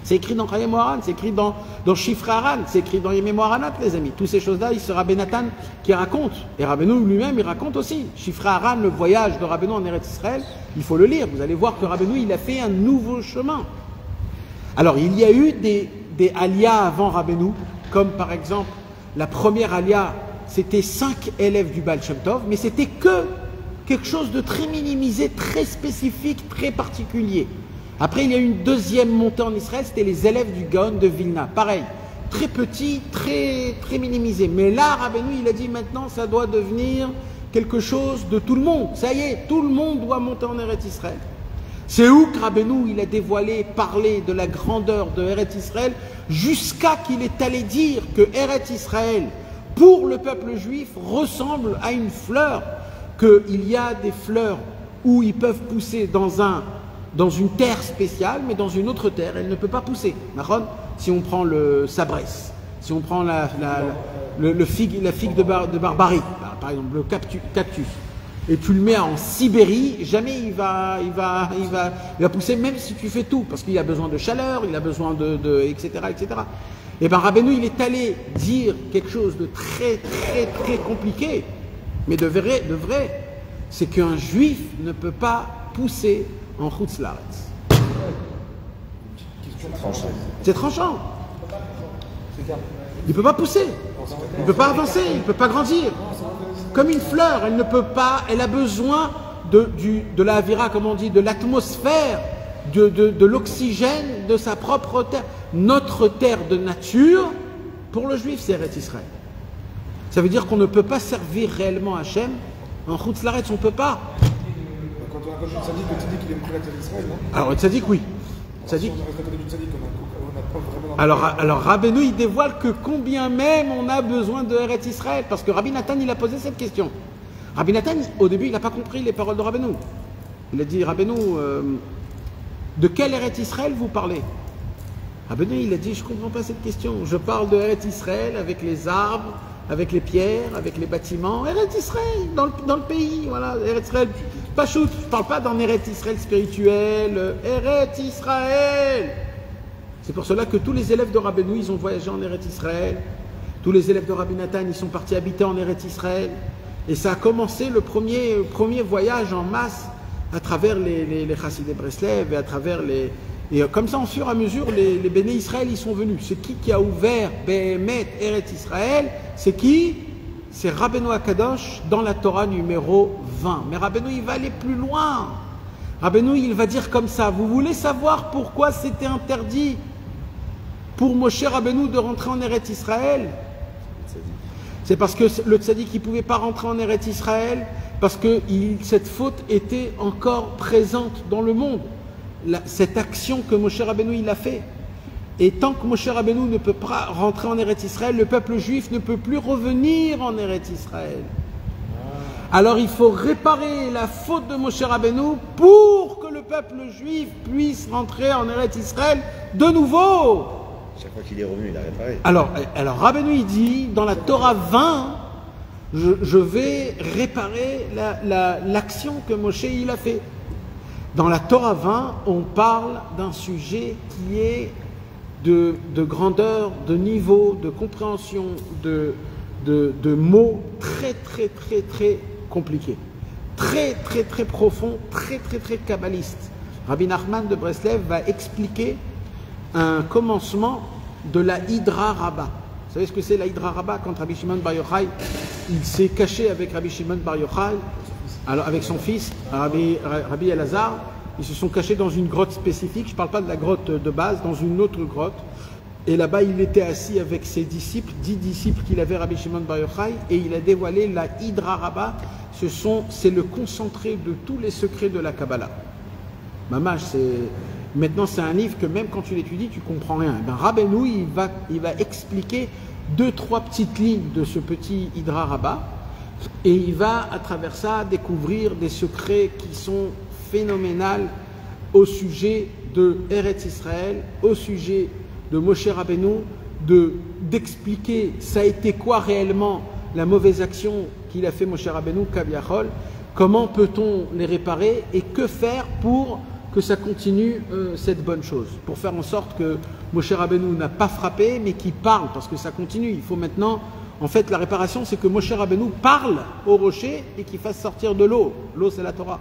C'est écrit dans Chayei Moharan, c'est écrit dans Shifrei Haran, c'est écrit dans Yemei Moharanat, les amis. Toutes ces choses-là, il sera Benatan qui raconte. Et Rabbeinu lui-même, il raconte aussi. Shifrei Haran, le voyage de Rabbeinu en Eretz Israël, il faut le lire. Vous allez voir que Rabbeinu, il a fait un nouveau chemin. Alors, il y a eu des aliyahs avant Rabbeinu, comme par exemple, la première aliyah, c'était 5 élèves du Baal Shem Tov, mais c'était que quelque chose de très minimisé, très spécifique, très particulier. Après, il y a eu une deuxième montée en Israël, c'était les élèves du Gaon de Vilna. Pareil, très petit, très minimisé. Mais là, Rabbeinu, il a dit maintenant, ça doit devenir quelque chose de tout le monde. Ça y est, tout le monde doit monter en Eretz Israël. C'est où que Rabbeinu, il a dévoilé, parlé de la grandeur de Eretz Israël, jusqu'à qu'il est allé dire que Eretz Israël, pour le peuple juif, ressemble à une fleur, qu'il y a des fleurs où ils peuvent pousser dans une terre spéciale, mais dans une autre terre, elle ne peut pas pousser. Si on prend le sabrès, si on prend la figue de Barbarie, par exemple, le cactus, et tu le mets en Sibérie, jamais il va pousser, même si tu fais tout, parce qu'il a besoin de chaleur, il a besoin etc., etc. Et bien Rabbeinu, il est allé dire quelque chose de très compliqué, mais de vrai, c'est qu'un juif ne peut pas pousser en Chutz La'aretz. C'est tranchant. Il ne peut pas pousser, il ne peut pas avancer, il ne peut pas grandir. Comme une fleur, elle ne peut pas, elle a besoin de la avira, comme on dit, de l'atmosphère de l'oxygène de sa propre terre. Notre terre de nature, pour le juif, c'est Eretz Israël. Ça veut dire qu'on ne peut pas servir réellement Hachem. En Chutz Laaretz, on ne peut pas. Quand on a comme tzaddik, le tzaddik il est prêt à Israël, non? Alors, le tzaddik, oui. Tzaddik. Si on reste à côté du tzaddik, on n'a pas vraiment... Alors Rabbeinu, il dévoile que combien même on a besoin de Eretz Israël. Parce que Rabbi Nathan, il a posé cette question. Rabbi Nathan, au début, il n'a pas compris les paroles de Rabbeinu. Il a dit, Rabbeinu, de quel Eretz Israël vous parlez? Rabbeinu, il a dit, je ne comprends pas cette question. Je parle de Eretz Israël avec les arbres, avec les pierres, avec les bâtiments. Eretz Israël, dans le pays, voilà, Eretz Israël. Pas shoot, je ne parle pas d'un Eretz Israël spirituel. Eretz Israël. C'est pour cela que tous les élèves de Rabbeinu, ils ont voyagé en Eretz Israël. Tous les élèves de Rabbi Nathan, ils sont partis habiter en Eretz Israël. Et ça a commencé le premier voyage en masse à travers les Chassidei Breslev et à travers les... Et comme ça, en fur et à mesure, les Béné Israël, ils sont venus. C'est qui a ouvert Behemet Eretz Israël? C'est qui? C'est Rabbeinu Akadosh dans la Torah numéro 20. Mais Rabbeinu, il va aller plus loin. Rabbeinu, il va dire comme ça. Vous voulez savoir pourquoi c'était interdit pour Moshe Rabbeinu de rentrer en Eretz Israël? C'est parce que le tzaddik ne pouvait pas rentrer en Eretz Israël, parce que cette faute était encore présente dans le monde. Cette action que Moshe Rabbeinu il a fait. Et tant que Moshe Rabbeinu ne peut pas rentrer en Eretz Israël, le peuple juif ne peut plus revenir en Eretz Israël. Alors il faut réparer la faute de Moshe Rabbeinu pour que le peuple juif puisse rentrer en Eretz Israël de nouveau. Chaque fois qu'il est revenu, il a réparé. Alors Rabbeinu il dit, dans la Torah 20, je vais réparer l'action que Moshe il a fait. Dans la Torah 20, on parle d'un sujet qui est de grandeur, de niveau, de compréhension, de mots très très très très compliqués, très très très profonds, très très très kabbalistes. Rabbi Nachman de Breslev va expliquer un commencement de la Hydra Rabbah. Vous savez ce que c'est la Hydra Rabbah? Quand Rabbi Shimon Bar Yochai, il s'est caché avec Rabbi Shimon Bar Yochai, alors avec son fils, Rabbi Elazar, ils se sont cachés dans une grotte spécifique, je ne parle pas de la grotte de base, dans une autre grotte. Et là-bas, il était assis avec ses disciples, 10 disciples qu'il avait, Rabbi Shimon Bar Yochai, et il a dévoilé la Hydra Rabbah. C'est le concentré de tous les secrets de la Kabbalah. Mamash, maintenant c'est un livre que même quand tu l'étudies, tu ne comprends rien. Ben, Rabbeinu, il va expliquer 2-3 petites lignes de ce petit Hydra Rabbah, et il va à travers ça découvrir des secrets qui sont phénoménales au sujet de Eretz Israël, au sujet de Moshe Rabbeinu, d'expliquer ça a été quoi réellement la mauvaise action qu'il a fait Moshe Rabbeinu, Kaviachol, comment peut-on les réparer et que faire pour que ça continue cette bonne chose, pour faire en sorte que Moshe Rabbeinu n'a pas frappé mais qu'il parle, parce que ça continue. Il faut maintenant, en fait la réparation c'est que Moshe Rabbeinu parle au rocher et qu'il fasse sortir de l'eau. L'eau c'est la Torah.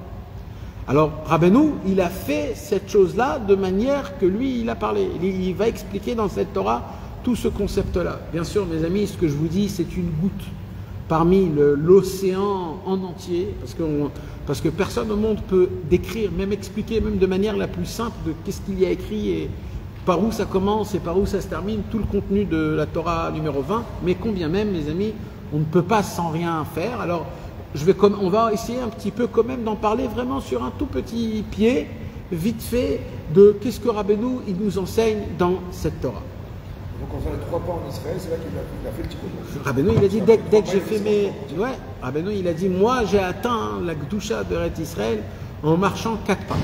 Alors Rabbeinu, il a fait cette chose-là de manière que lui, il a parlé. Il va expliquer dans cette Torah tout ce concept-là. Bien sûr, mes amis, ce que je vous dis, c'est une goutte parmi l'océan en entier, parce que personne au monde peut décrire, même expliquer, même de manière la plus simple, de qu'est-ce qu'il y a écrit et par où ça commence et par où ça se termine, tout le contenu de la Torah numéro 20. Mais combien même, mes amis, on ne peut pas sans rien faire. Alors, on va essayer un petit peu quand même d'en parler vraiment sur un tout petit pied, vite fait, de qu'est-ce que Rabbeinu il nous enseigne dans cette Torah. Donc on fait les 3 pas en Israël, c'est là qu'il a fait le petit coup. Rabbeinu il a dit, dès que j'ai fait mes... Ouais, Rabbeinu il a dit, moi j'ai atteint la Gdusha de Eretz Israël en marchant 4 pas.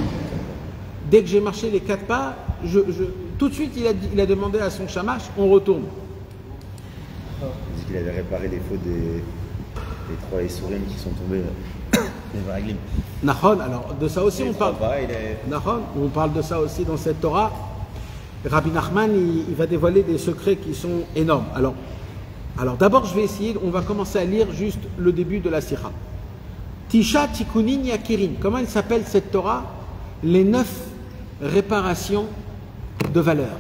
Dès que j'ai marché les 4 pas, tout de suite il a demandé à son shamash, on retourne. Il dit qu'il avait réparé les fautes des 3 Esourim qui sont tombés. Les Varaglim. Nahon, alors de ça aussi on parle. Nahon, on parle de ça aussi dans cette Torah. Rabbi Nachman, il va dévoiler des secrets qui sont énormes. Alors d'abord, je vais essayer, on va commencer à lire juste le début de la Sikha. Tisha Tikunin Yakirin. Comment elle s'appelle cette Torah? Les 9 réparations de valeur.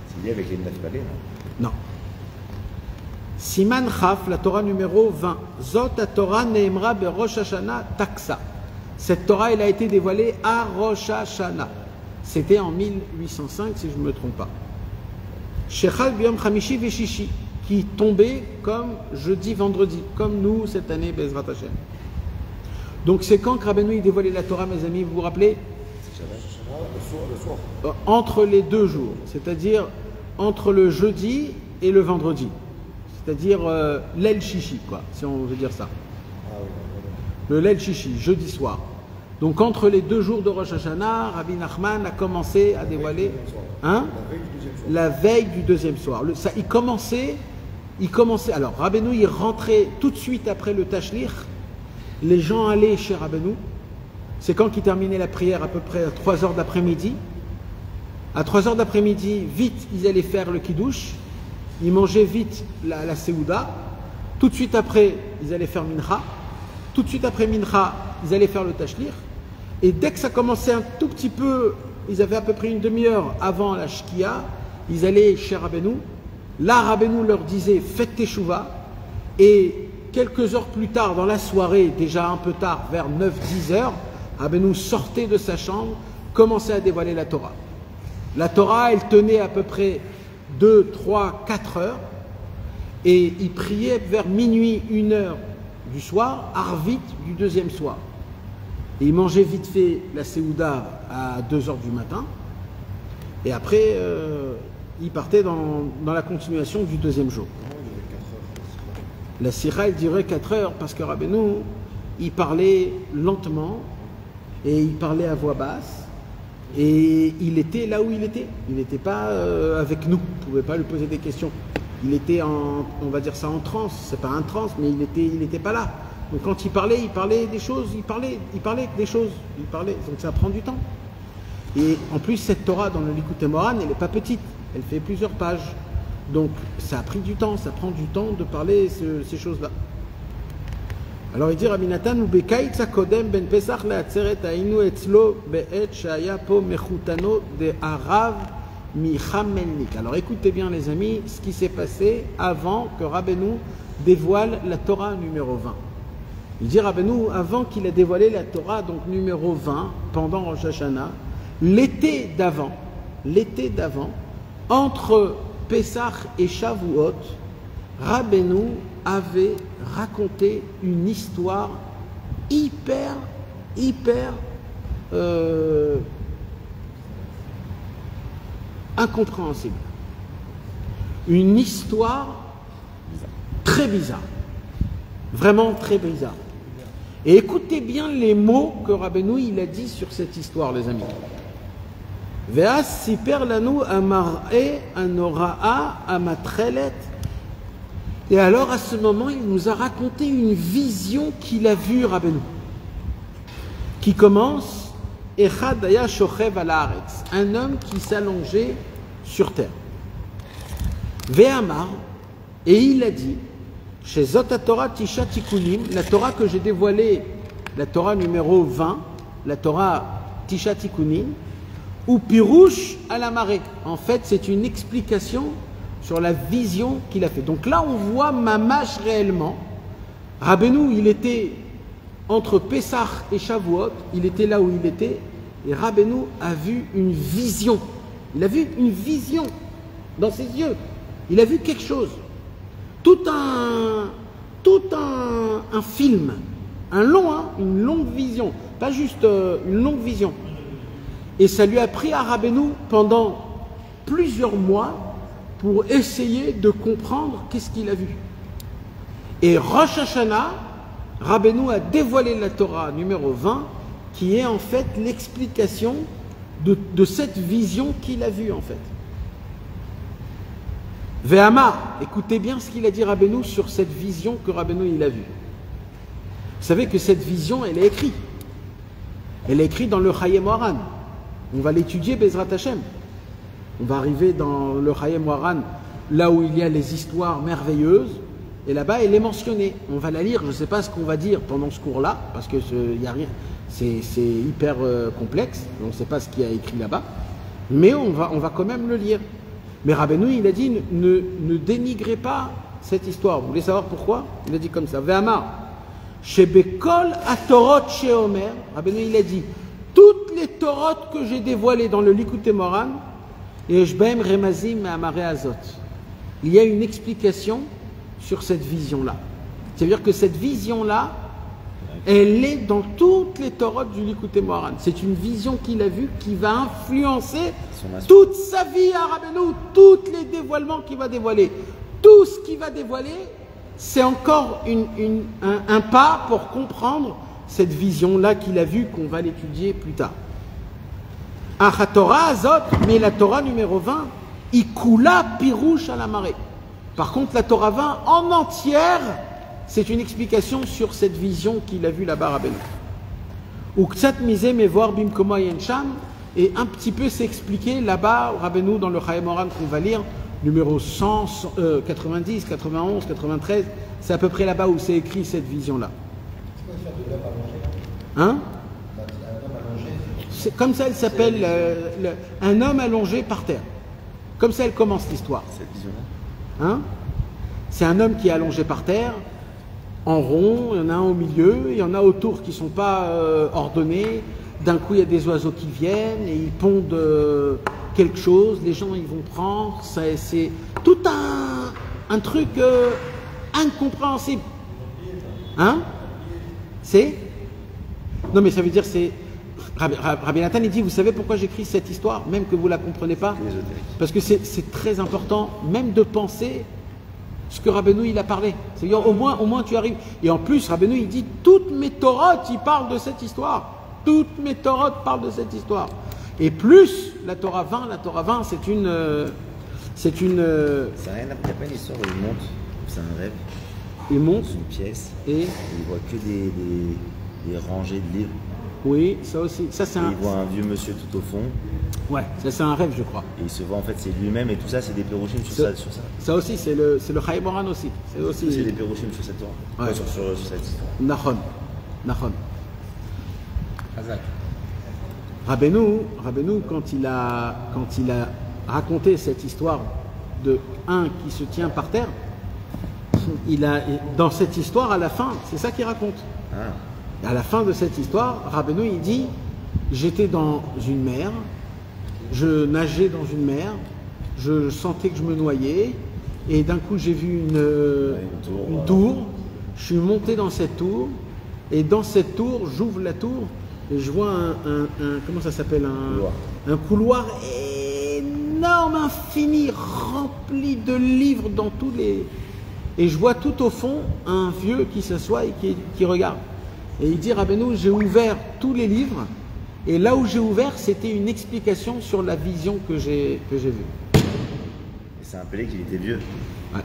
C'est lié avec les 9 palais, non? Non. Siman Chaf, la Torah numéro 20. Zot a Torah neemra berosh Hashanah taksa. Cette Torah, elle a été dévoilée à Rosh Hashanah. C'était en 1805, si je ne me trompe pas. Shechal Biyom Chamishi Veshishi, qui tombait comme jeudi, vendredi, comme nous cette année, Bezrat Hashem. Donc c'est quand que Rabbeinu il dévoilait la Torah, mes amis, vous vous rappelez? Le soir. Entre les 2 jours, c'est-à-dire entre le jeudi et le vendredi. C'est-à-dire l'El Shishi, quoi, si on veut dire ça. Ah oui, Le Lel Shishi, jeudi soir. Donc entre les 2 jours de Rosh Hashanah, Rabbi Nachman a commencé à dévoiler la veille du deuxième soir. la veille du 2e soir. Il commençait. Alors Rabbeinu il rentrait tout de suite après le Tashlich. Les gens allaient chez Rabbeinu. C'est quand il terminait la prière, à peu près à 3 heures d'après-midi. À 3 heures d'après-midi, vite, ils allaient faire le Kiddush. Ils mangeaient vite la Seouda. Tout de suite après, ils allaient faire Mincha. Tout de suite après Mincha, ils allaient faire le Tashlich. Et dès que ça commençait un tout petit peu, ils avaient à peu près une demi-heure avant la Shkia, ils allaient chez Rabbeinu. Là, Rabbeinu leur disait, faites Teshuvah. Et quelques heures plus tard, dans la soirée, déjà un peu tard, vers 9-10 heures, Rabbeinu sortait de sa chambre, commençait à dévoiler la Torah. La Torah, elle tenait à peu près 2, 3, 4 heures. Et il priait vers minuit, 1 heure du soir, Arvit du 2e soir. Et il mangeait vite fait la Seouda à 2 heures du matin. Et après, il partait dans la continuation du 2e jour. La Sira, elle durait 4 heures parce que Rabbeinu, il parlait lentement et il parlait à voix basse. Et il était là où il était. Il n'était pas avec nous. On ne pouvait pas lui poser des questions. Il était on va dire ça en transe. C'est pas un transe, mais il n'était pas là. Donc quand il parlait des choses. Il parlait des choses. Donc ça prend du temps. Et en plus, cette Torah dans le Likutei Moharan, elle n'est pas petite. Elle fait plusieurs pages. Donc ça a pris du temps. Ça prend du temps de parler ces choses-là. Alors il dit Rabbi Natan Ubekaitza Kodem ben Pesach le'atzeret hainu etzlo be'et shaya po mechutano de Arav Michamelnik. Alors écoutez bien les amis, ce qui s'est passé avant que Rabbeinu dévoile la Torah numéro 20. Il dit Rabbeinu, avant qu'il ait dévoilé la Torah, donc numéro 20, pendant Rosh Hashanah, l'été d'avant, entre Pesach et Shavuot, Rabbeinu avait raconté une histoire hyper incompréhensible. Une histoire très bizarre. Vraiment très bizarre. Et écoutez bien les mots que Rabbeinu il a dit sur cette histoire, les amis. Ve'as siper lanu amar'e anora'a amatrelet. Et alors, à ce moment, il nous a raconté une vision qu'il a vue, Rabbeinu, qui commence Echad haya shochev al haaretz, un homme qui s'allongeait sur terre. Ve'amar, et il a dit, chez Zot Torah Tisha Tikunim, la Torah que j'ai dévoilée, la Torah numéro 20, la Torah Tisha Tikunim, ou Pirouche à la marée. En fait, c'est une explication sur la vision qu'il a fait. Donc là, on voit Mamash réellement. Rabbeinu, il était entre Pessah et Shavuot, il était là où il était, et Rabbeinu a vu une vision. Il a vu une vision dans ses yeux. Il a vu quelque chose. Tout un film, une longue vision, pas juste une longue vision. Et ça lui a pris à Rabbeinu pendant plusieurs mois pour essayer de comprendre qu'est-ce qu'il a vu. Et Rosh Hashanah, Rabbeinu a dévoilé la Torah numéro 20, qui est en fait l'explication de cette vision qu'il a vue en fait. Ve'amar, écoutez bien ce qu'il a dit Rabbeinu sur cette vision que Rabbeinu il a vue. Vous savez que cette vision, elle est écrite. Elle est écrite dans le Chayei Moharan. On va l'étudier Bezrat Hashem. On va arriver dans le Chayei Moharan, là où il y a les histoires merveilleuses, et là-bas elle est mentionnée. On va la lire, je ne sais pas ce qu'on va dire pendant ce cours-là, parce que c'est hyper complexe, on ne sait pas ce qu'il y a écrit là-bas, mais on va quand même le lire. Mais Rabbeinu, il a dit, ne dénigrez pas cette histoire. Vous voulez savoir pourquoi? Il a dit comme ça, Ve'amar, Shebekol atorot sheomer, Rabbeinu il a dit, toutes les torotes que j'ai dévoilées dans le Likutei Moharan, yesh behem remazim me'amarei azot. Il y a une explication sur cette vision-là. C'est-à-dire que cette vision-là, elle est dans toutes les torotes du Likutei Moharan. C'est une vision qu'il a vue qui va influencer toute sa vie à Rabbeinu, tous les dévoilements qu'il va dévoiler. Tout ce qu'il va dévoiler, c'est encore un pas pour comprendre cette vision-là qu'il a vue, qu'on va l'étudier plus tard. Torah azot, mais la Torah numéro 20, Ikula pirouche à la marée. Par contre, la Torah 20 en entière, c'est une explication sur cette vision qu'il a vue là-bas, Rabbeinu. Uktsat misé me voir bimkomo yensham, et un petit peu s'expliquer là-bas, Rabbeinu, dans le Chayei Moharan qu'on va lire, numéro 190, 91, 93, c'est à peu près là-bas où c'est écrit cette vision-là. Hein? C'est comme ça, elle s'appelle un homme allongé par terre. Comme ça, elle commence l'histoire. Cette vision-là. Hein? C'est un homme qui est allongé par terre, en rond, il y en a un au milieu, il y en a autour qui ne sont pas ordonnés. D'un coup, il y a des oiseaux qui viennent et ils pondent quelque chose, les gens ils vont prendre, c'est tout un truc incompréhensible. Hein? C'est? Non mais ça veut dire c'est... Rabbi Nathan il dit, vous savez pourquoi j'écris cette histoire, même que vous ne la comprenez pas? Parce que c'est très important, même de penser ce que Rabbeinu il a parlé. C'est-à-dire au moins tu arrives. Et en plus, Rabbeinu il dit, toutes mes torotes, il parle de cette histoire. Toutes mes torotes parlent de cette histoire. Et plus la Torah 20, c'est une... Ça n'a rien à voir, il n'y a pas une histoire où il monte, c'est un rêve. Il monte dans une pièce et il voit que des rangées de livres. oui, ça aussi. Ça c'est un... Il voit un vieux monsieur tout au fond. Ouais, ça c'est un rêve, je crois. Et il se voit en fait, c'est lui-même et tout ça, c'est des pérouchim sur ça. Ça aussi, c'est le Chayei Moharan aussi. C'est aussi... C'est des pérouchim sur cette Torah. Ouais. Sur cette histoire. Nahon. Hazak. Rabbeinu, quand il a raconté cette histoire de un qui se tient par terre, dans cette histoire, à la fin, c'est ça qu'il raconte. Ah. À la fin de cette histoire, Rabbeinu il dit, j'étais dans une mer, je nageais dans une mer, je sentais que je me noyais, et d'un coup j'ai vu une tour, je suis monté dans cette tour, et dans cette tour, j'ouvre la tour, et je vois comment ça s'appelle, un couloir énorme, infini, rempli de livres dans tous les... Et je vois tout au fond un vieux qui s'assoit et qui regarde. Et il dit, Rabbeinu, j'ai ouvert tous les livres, et là où j'ai ouvert, c'était une explication sur la vision que j'ai vue. Et c'est un Pélé qu'il était vieux. Ouais.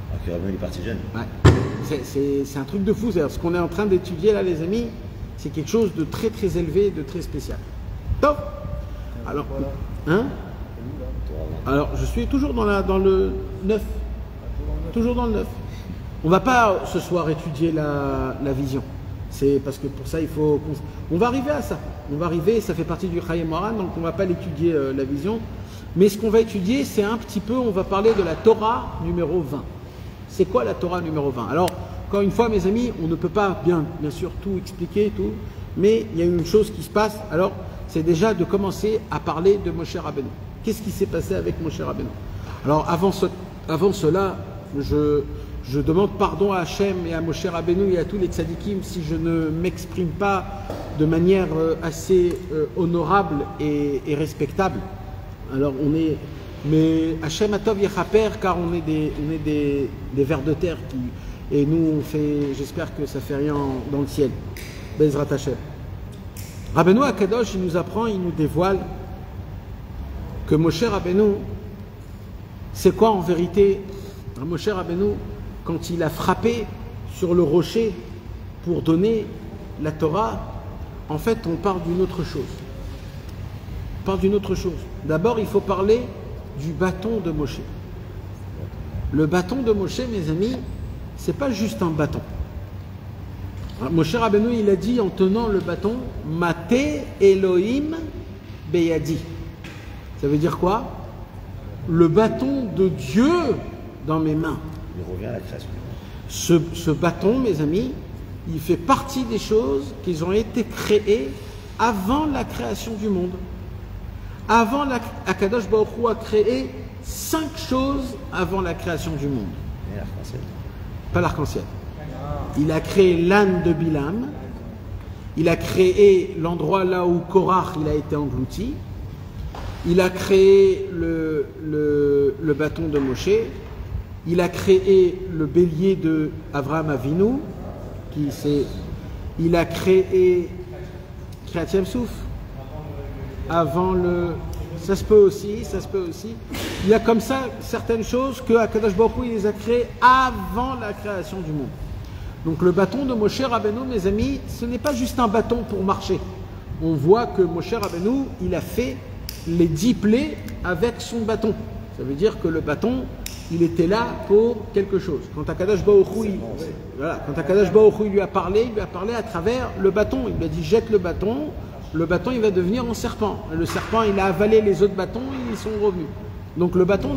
Alors que Rabbeinu il est parti jeune. Ouais. C'est un truc de fou. Ce qu'on est en train d'étudier là, les amis, c'est quelque chose de très très élevé, de très spécial. Top. Alors, hein? Alors, je suis toujours dans le 9. Toujours dans le 9. On ne va pas ce soir étudier la vision. C'est parce que pour ça, il faut... On va arriver à ça. On va arriver, ça fait partie du Chayei Moharan, donc on ne va pas l'étudier la vision. Mais ce qu'on va étudier, c'est un petit peu, on va parler de la Torah numéro 20. C'est quoi la Torah numéro 20? Alors, encore une fois, mes amis, on ne peut pas bien sûr tout expliquer, mais il y a une chose qui se passe. Alors, c'est déjà de commencer à parler de Moshe Rabbeinu. Qu'est-ce qui s'est passé avec Moshe Rabbeinu? Alors, avant cela, je demande pardon à Hachem et à Moshe Rabbeinu et à tous les tzadikim si je ne m'exprime pas de manière assez honorable et respectable. Alors mais Hachem Atov Yechaper, car on est des vers de terre et nous on fait, j'espère que ça fait rien dans le ciel. Bezrat Hachem. Rabbeinu Akadosh, il nous apprend, il nous dévoile que Moshe Rabbeinu, c'est quoi en vérité? Moshe Rabbeinu, quand il a frappé sur le rocher pour donner la Torah, en fait, on parle d'une autre chose. On parle d'une autre chose. D'abord, il faut parler du bâton de Moshe. Le bâton de Moshe, mes amis, c'est pas juste un bâton. Moshe Rabbeinu, il a dit en tenant le bâton, Maté Elohim Beyadi. Ça veut dire quoi? Le bâton de Dieu dans mes mains. Il revient à la création. Ce bâton, mes amis, il fait partie des choses qui ont été créées avant la création du monde. Avant, Akadosh Baruch Hu a créé 5 choses avant la création du monde. Et l'arc-en-ciel. Pas l'arc-en-ciel. Il a créé l'âne de Bilam. Il a créé l'endroit là où Korach il a été englouti. Il a créé le bâton de Moshe. Il a créé le bélier de Avraham Avinu. Il a créé Kriyat Yam Souf. Avant le... Ça se peut aussi. Il y a comme ça certaines choses que Akadosh Baruch Hu il les a créées avant la création du monde. Donc le bâton de Moshe Rabbeinu, mes amis, ce n'est pas juste un bâton pour marcher. On voit que Moshe Rabbeinu, il a fait les 10 plaies avec son bâton. Ça veut dire que le bâton, il était là pour quelque chose. Quand Akadosh Baruch Hu, il lui a parlé à travers le bâton. Il lui a dit jette le bâton il va devenir en serpent. Le serpent, il a avalé les autres bâtons, ils sont revenus. Donc le bâton,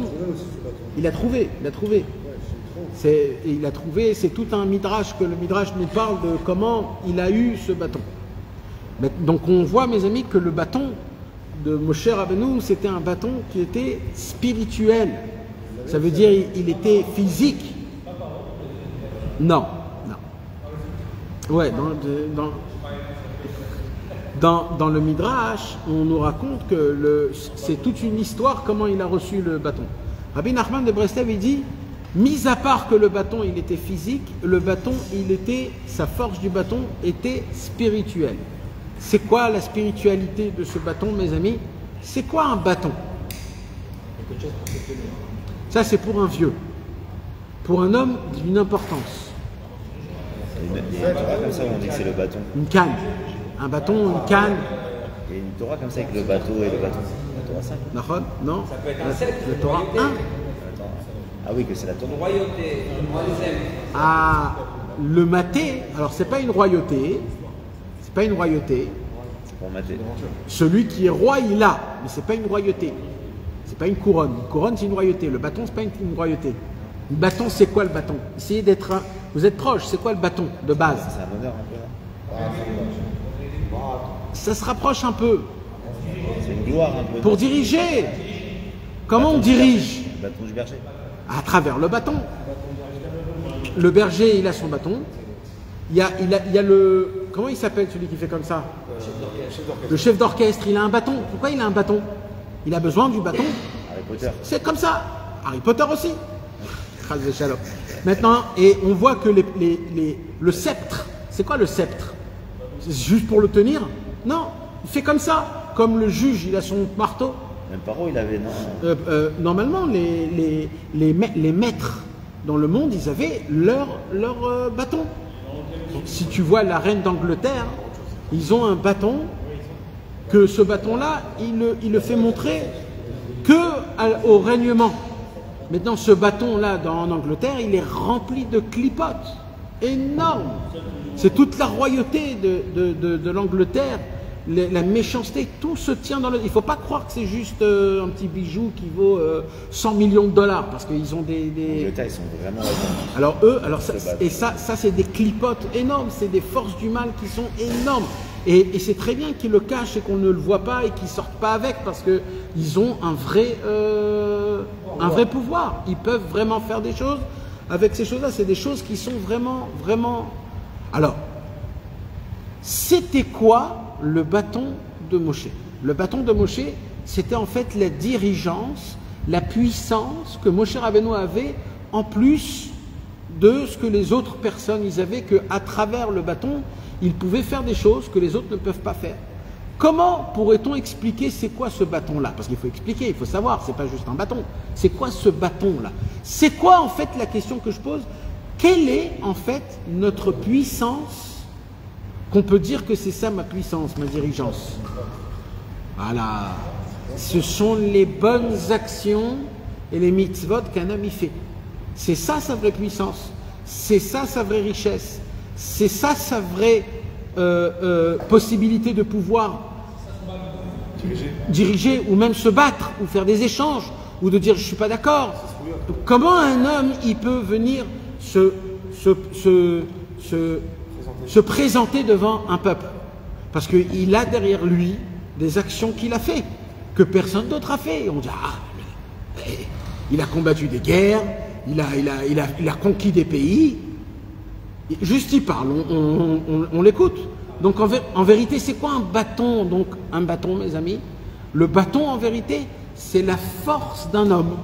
il a trouvé. C'est tout un midrash que le midrash nous parle de comment il a eu ce bâton. Donc on voit, mes amis, que le bâton de Moshe Rabbeinu, c'était un bâton qui était spirituel. Ça veut dire il était physique. Non. Ouais, dans le Midrash, on nous raconte que c'est toute une histoire comment il a reçu le bâton. Rabbi Nachman de Breslev, il dit, mis à part que le bâton il était physique, le bâton sa force du bâton était spirituelle. C'est quoi la spiritualité de ce bâton, mes amis? C'est quoi un bâton? Ça c'est pour un vieux, pour un homme d'une importance. Il y a une Torah comme ça où on dit que c'est le bâton. Une canne. Un bâton, une canne. Il y a une Torah comme ça avec le bateau et le bâton. La Torah 5. Non. Ça peut être un sceptre, Le Torah 1. Ah oui, que c'est la Torah. Une royauté, une royauté. Ah, le maté, alors c'est pas une royauté. C'est Pour mater. Celui qui est roi, il a, mais c'est pas une royauté. C'est pas une couronne. Une couronne, c'est une royauté. Le bâton, c'est pas une royauté. Le bâton, c'est quoi le bâton? Essayez d'être un... Vous êtes proche, c'est quoi le bâton de base? C'est un honneur un peu là. Ça se rapproche un peu. C'est une gloire un peu. Pour diriger. Comment on dirige? Le bâton du berger. À travers le bâton. Le berger, il a son bâton. Il y a le... Comment il s'appelle celui qui fait comme ça? Le chef d'orchestre, il a un bâton. Pourquoi il a un bâton? Il a besoin du bâton. Harry Potter. C'est comme ça. Harry Potter aussi. Maintenant, et on voit que le sceptre, c'est quoi le sceptre? C'est juste pour le tenir? Non, il fait comme ça. Comme le juge, il a son marteau. Même Paro, il avait, non? Normalement, les maîtres dans le monde, ils avaient leur bâton. Si tu vois la reine d'Angleterre, ils ont un bâton, que ce bâton-là, il le fait montrer au règnement. Maintenant, ce bâton-là, en Angleterre, il est rempli de clipotes. Énorme. C'est toute la royauté de l'Angleterre. La méchanceté, tout se tient dans le... Il ne faut pas croire que c'est juste un petit bijou qui vaut 100 millions de dollars, parce qu'ils ont des... L'Angleterre, ils sont vraiment... Alors ça c'est des clipotes énormes, c'est des forces du mal qui sont énormes. Et c'est très bien qu'ils le cachent et qu'on ne le voit pas et qu'ils ne sortent pas avec, parce qu'ils ont un vrai pouvoir. Ils peuvent vraiment faire des choses avec ces choses-là. C'est des choses qui sont vraiment... Alors, c'était quoi le bâton de Moshe? Le bâton de Moshe, c'était en fait la dirigeance, la puissance que Moshe Rabbeinu avait, en plus de ce que les autres personnes ils avaient, qu'à travers le bâton, ils pouvaient faire des choses que les autres ne peuvent pas faire. Comment pourrait-on expliquer c'est quoi ce bâton-là? Parce qu'il faut expliquer, il faut savoir, c'est pas juste un bâton. C'est quoi ce bâton-là? C'est quoi en fait la question que je pose? Quelle est en fait notre puissance, qu'on peut dire que c'est ça ma puissance, ma dirigeance? Voilà. Ce sont les bonnes actions et les mitzvot qu'un homme y fait. C'est ça sa vraie puissance. C'est ça sa vraie richesse. C'est ça sa vraie possibilité de pouvoir diriger ou même se battre ou faire des échanges ou de dire je ne suis pas d'accord. Comment un homme il peut venir se présenter devant un peuple. Parce qu'il a derrière lui des actions qu'il a fait, que personne d'autre a fait. Et on dit, il a combattu des guerres, il a conquis des pays. Juste il parle, on l'écoute. Donc en vérité, c'est quoi un bâton? Donc un bâton, mes amis, le bâton en vérité, c'est la force d'un homme.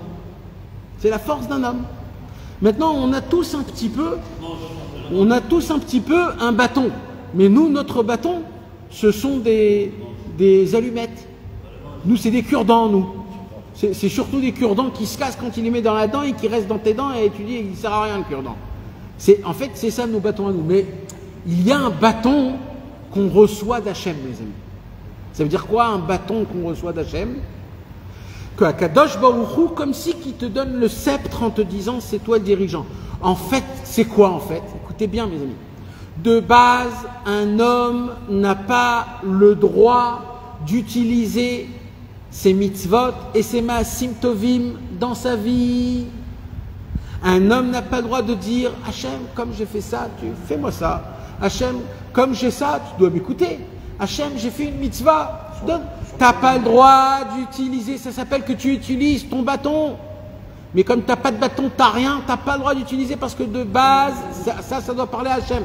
C'est la force d'un homme. Maintenant, on a tous un petit peu un bâton. Mais nous, notre bâton, ce sont des allumettes. Nous, c'est des cure-dents, nous. C'est surtout des cure-dents qui se cassent quand il les met dans la dent et qui restent dans tes dents et tu dis, il ne sert à rien le cure-dent. En fait, c'est ça nos bâtons à nous. Mais il y a un bâton qu'on reçoit d'Hachem, mes amis. Ça veut dire quoi, un bâton qu'on reçoit d'Hachem? Que Akadosh Baruch Hu, comme si qui te donne le sceptre en te disant, c'est toi le dirigeant. En fait, c'est quoi en fait? Écoutez bien, mes amis. De base, un homme n'a pas le droit d'utiliser ses mitzvot et ses maasim tovim dans sa vie. Un homme n'a pas le droit de dire « Hachem, comme j'ai fait ça, tu fais-moi ça. Hachem, comme j'ai ça, tu dois m'écouter. Hachem, j'ai fait une mitzvah, tu n'as pas le droit d'utiliser, ça s'appelle que tu utilises ton bâton. Mais comme tu n'as pas de bâton, tu n'as rien, tu n'as pas le droit d'utiliser parce que de base, ça doit parler à Hachem.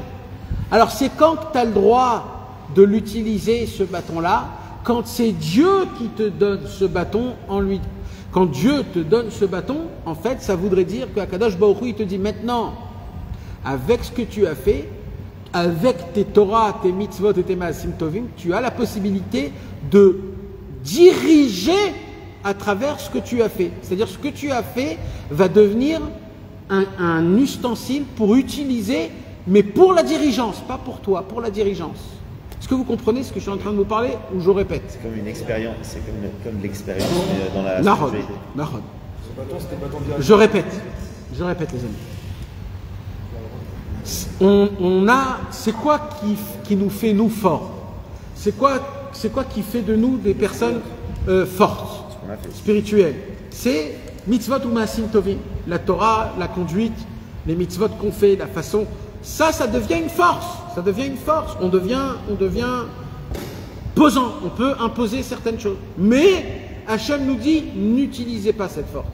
Alors c'est quand tu as le droit de l'utiliser, ce bâton-là, quand c'est Dieu qui te donne ce bâton en lui. Quand Dieu te donne ce bâton, en fait, ça voudrait dire qu'Akadosh Baruch Hu, il te dit maintenant, avec ce que tu as fait, avec tes Torah, tes mitzvot et tes maasim tovim, tu as la possibilité de diriger à travers ce que tu as fait. C'est-à-dire ce que tu as fait va devenir un ustensile pour utiliser, mais pour la dirigeance, pas pour toi, pour la dirigeance. Est-ce que vous comprenez ce que je suis en train de vous parler ou je répète? C'est comme une expérience, c'est comme l'expérience dans la Nahon. spiritualité. Nahon. Ce bâton, c'était le bâton direct. Je répète les amis. C'est quoi qui nous fait nous forts? C'est quoi qui fait de nous des personnes fortes, Ce qu'on a fait. spirituelles? C'est mitzvot ou maasim tovim, la Torah, la conduite, les mitzvot qu'on fait, la façon. Ça devient une force. Ça devient une force. On devient posant. On peut imposer certaines choses. Mais Hachem nous dit, n'utilisez pas cette force.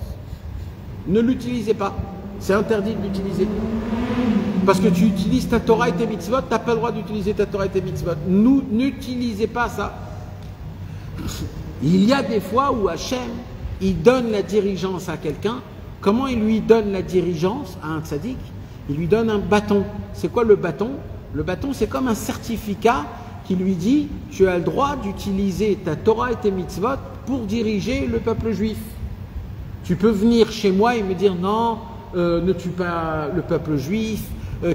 Ne l'utilisez pas. C'est interdit de l'utiliser. Parce que tu utilises ta Torah et tes mitzvot, tu n'as pas le droit d'utiliser ta Torah et tes mitzvot. N'utilisez pas ça. Il y a des fois où Hachem, il donne la dirigeance à quelqu'un. Comment il lui donne la dirigeance à un tzaddik? Il lui donne un bâton. C'est quoi le bâton? Le bâton, c'est comme un certificat qui lui dit « Tu as le droit d'utiliser ta Torah et tes mitzvot pour diriger le peuple juif. Tu peux venir chez moi et me dire « Non, ne tue pas le peuple juif,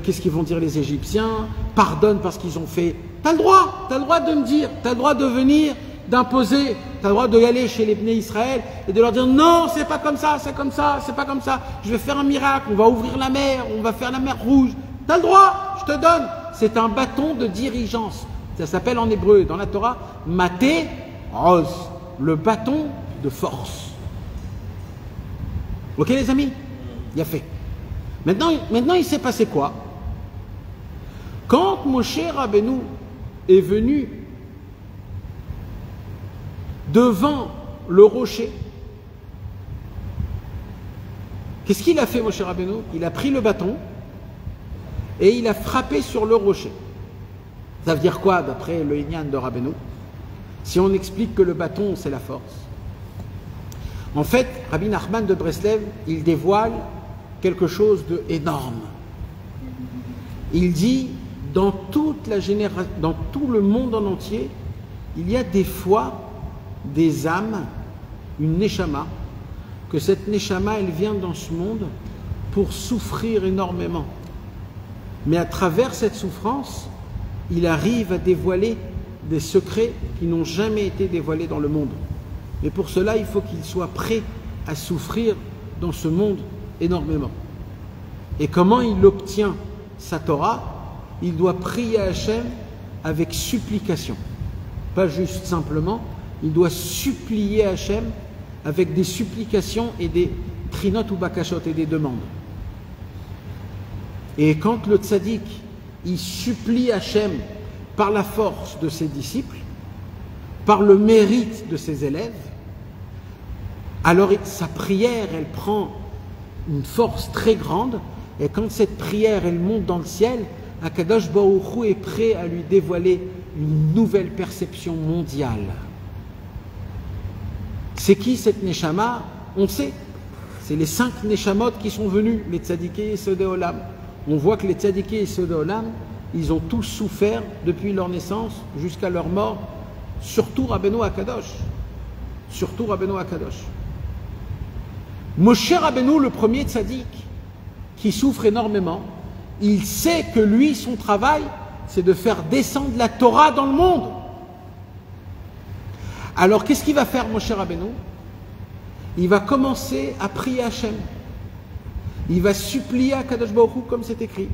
qu'est-ce qu'ils vont dire les Égyptiens? Pardonne parce qu'ils ont fait... » Tu as le droit de me dire, tu as le droit de venir, d'imposer, tu as le droit d'aller chez les Bnei Israël et de leur dire non, c'est pas comme ça, c'est comme ça, c'est pas comme ça, je vais faire un miracle, on va ouvrir la mer, on va faire la mer rouge. Tu as le droit, je te donne. C'est un bâton de dirigeance. Ça s'appelle en hébreu, dans la Torah, maté roz, le bâton de force. Ok les amis? Il a fait. Maintenant, il s'est passé quoi? Quand Moshe Rabbeinu est venu devant le rocher, qu'est-ce qu'il a fait, Moshe Rabbeinu? Il a pris le bâton et il a frappé sur le rocher. Ça veut dire quoi, d'après le Inyan de Rabbeinu? Si on explique que le bâton, c'est la force. En fait, Rabbi Nachman de Breslev, il dévoile quelque chose d'énorme. Il dit, dans tout le monde en entier, il y a des fois des âmes, une neshama, que cette neshama, elle vient dans ce monde pour souffrir énormément. Mais à travers cette souffrance, il arrive à dévoiler des secrets qui n'ont jamais été dévoilés dans le monde. Et pour cela, il faut qu'il soit prêt à souffrir dans ce monde énormément. Et comment il obtient sa Torah? Il doit prier à Hachem avec supplication. Pas juste simplement, il doit supplier à Hachem avec des supplications et des trinot ou bakashot et des demandes. Et quand le tzaddik, il supplie Hachem par la force de ses disciples, par le mérite de ses élèves, alors sa prière, elle prend une force très grande, et quand cette prière, elle monte dans le ciel, Akadosh Baruch Hu est prêt à lui dévoiler une nouvelle perception mondiale. C'est qui cette Neshama? On sait. C'est les 5 Neshamot qui sont venus, les Tzadikés et Sodé Olam. On voit que les Tzadikés et Sodé Olam, ils ont tous souffert depuis leur naissance jusqu'à leur mort, surtout Rabbeinu Akadosh. Surtout Rabbeinu Akadosh. Moshe Rabbeinu, le premier Tzadik, qui souffre énormément, il sait que lui, son travail, c'est de faire descendre la Torah dans le monde. Alors, qu'est-ce qu'il va faire, Moshe Rabbeinu? Il va commencer à prier Hachem. Il va supplier à Kadosh Baruch Hu, comme c'est écrit.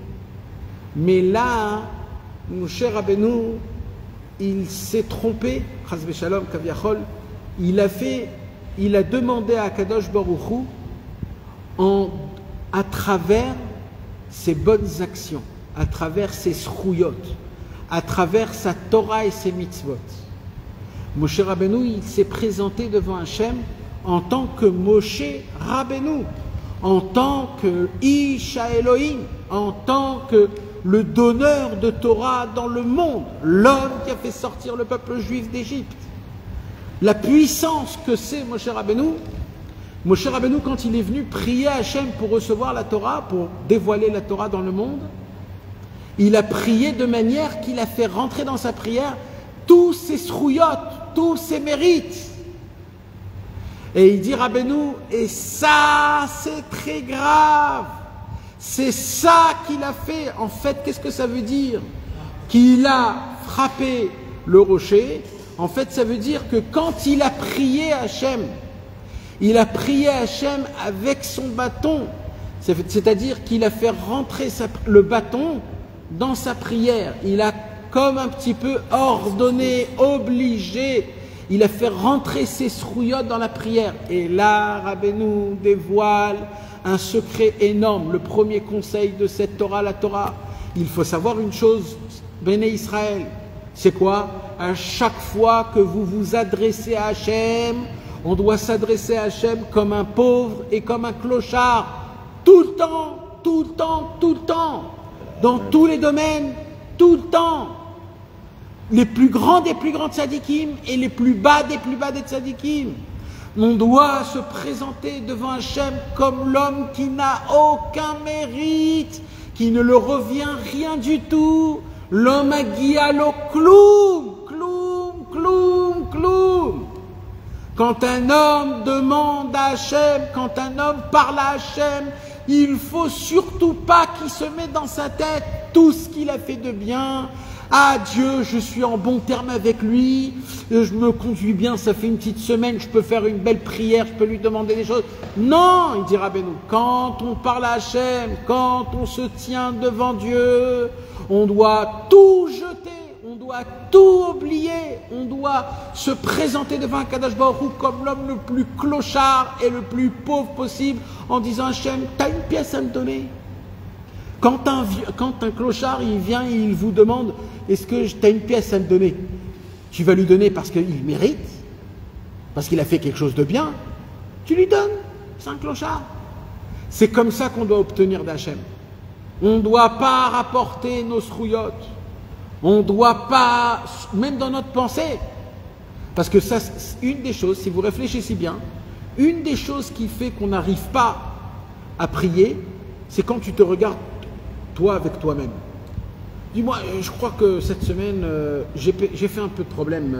Mais là, Moshe Rabbeinu, il s'est trompé, Chas v'Shalom, Kaviachol. Il a demandé à Kadosh Baruch Hu à travers ses bonnes actions, à travers ses srouyot, à travers sa Torah et ses mitzvot. Moshe Rabbeinu, il s'est présenté devant Hachem en tant que Moshe Rabbeinu, en tant que Isha Elohim, en tant que le donneur de Torah dans le monde, l'homme qui a fait sortir le peuple juif d'Égypte. La puissance que c'est Moshe Rabbeinu, quand il est venu prier Hachem pour recevoir la Torah, pour dévoiler la Torah dans le monde, il a prié de manière qu'il a fait rentrer dans sa prière tous ses srouillottes, tous ses mérites. Et il dit Rabbeinu, et ça c'est très grave, c'est ça qu'il a fait. En fait, qu'est-ce que ça veut dire? Qu'il a frappé le rocher. En fait, ça veut dire que quand il a prié Hachem, il a prié Hachem avec son bâton, c'est-à-dire qu'il a fait rentrer le bâton dans sa prière. Il a comme un petit peu ordonné, obligé, il a fait rentrer ses srouillottes dans la prière. Et là, Rabbeinu dévoile un secret énorme. Le premier conseil de cette Torah, la Torah, il faut savoir une chose, Béné Israël, c'est quoi? À chaque fois que vous vous adressez à Hachem, on doit s'adresser à Hachem comme un pauvre et comme un clochard. Tout le temps, tout le temps, tout le temps. Dans tous les domaines, tout le temps. Les plus grands des plus grands tzadikim et les plus bas des tzadikim. On doit se présenter devant Hachem comme l'homme qui n'a aucun mérite, qui ne le revient rien du tout. L'homme a guialo kloum, kloum, kloum, kloum. Quand un homme demande à Hachem, quand un homme parle à Hachem, il ne faut surtout pas qu'il se mette dans sa tête tout ce qu'il a fait de bien. Ah Dieu, je suis en bon terme avec lui, je me conduis bien, ça fait une petite semaine, je peux faire une belle prière, je peux lui demander des choses. Non, il dit Rabbeinu, quand on parle à Hachem, quand on se tient devant Dieu, on doit tout jeter, on doit tout oublier, on doit se présenter devant un Kadosh Baruch Hu comme l'homme le plus clochard et le plus pauvre possible, en disant Hachem, t'as une pièce à me donner? Quand un clochard, il vient et il vous demande, est-ce que tu as une pièce à me donner? Tu vas lui donner parce qu'il mérite, parce qu'il a fait quelque chose de bien, tu lui donnes, c'est un clochard. C'est comme ça qu'on doit obtenir d'Hachem. On ne doit pas rapporter nos srouillottes, on ne doit pas, même dans notre pensée, parce que ça, une des choses, si vous réfléchissez bien, une des choses qui fait qu'on n'arrive pas à prier, c'est quand tu te regardes toi avec toi-même. Dis-moi, je crois que cette semaine, j'ai fait un peu de problème.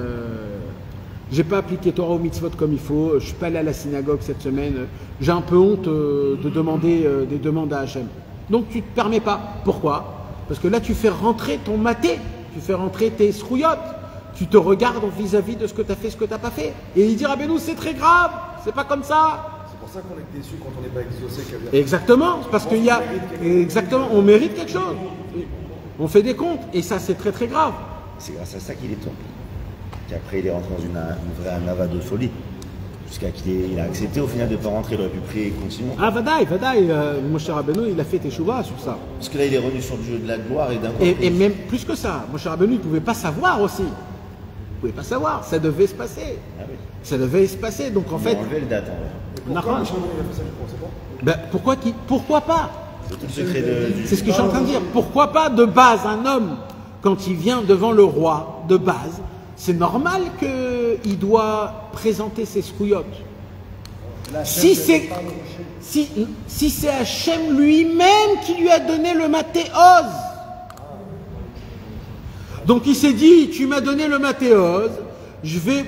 J'ai pas appliqué Torah au mitzvot comme il faut. Je suis pas allé à la synagogue cette semaine. J'ai un peu honte de demander des demandes à Hachem. Donc tu te permets pas. Pourquoi? Parce que là, tu fais rentrer ton maté. Tu fais rentrer tes srouillottes. Tu te regardes vis-à-vis de ce que tu as fait, ce que tu n'as pas fait. Et il dit, ah ben nous, c'est très grave. C'est pas comme ça. C'est pour ça qu'on est déçu quand on n'est pas exaucé. Exactement, parce qu'il y a... Exactement, on mérite quelque chose. On fait des comptes, et ça c'est très très grave. C'est grâce à ça qu'il est tombé. Qu'après il est rentré dans une vraie anava de folie. Jusqu'à qu'il a accepté au final de ne pas rentrer, il aurait pu prier et continuer. Ah, Vadaï, Moshe Rabbeinu, il a fait teshuva sur ça. Parce que là, il est revenu sur le jeu de la gloire et d'un coup. Et même plus que ça, Moshe Rabbeinu, il ne pouvait pas savoir aussi. Il ne pouvait pas savoir, ça devait se passer. Ah oui. Ça devait se passer, donc en On fait. a enlevé le date en vrai. Pourquoi Michel Rabbeinu, il a fait ça, je ne sais pas. Ben, pourquoi pas? C'est tout le secret du. C'est ce que je suis en train de dire. Pourquoi pas de base, un homme, quand il vient devant le roi, de base, c'est normal qu'il doit présenter ses scouillottes. Si c'est Hachem lui-même qui lui a donné le matéose. Donc il s'est dit, tu m'as donné le matéose, je vais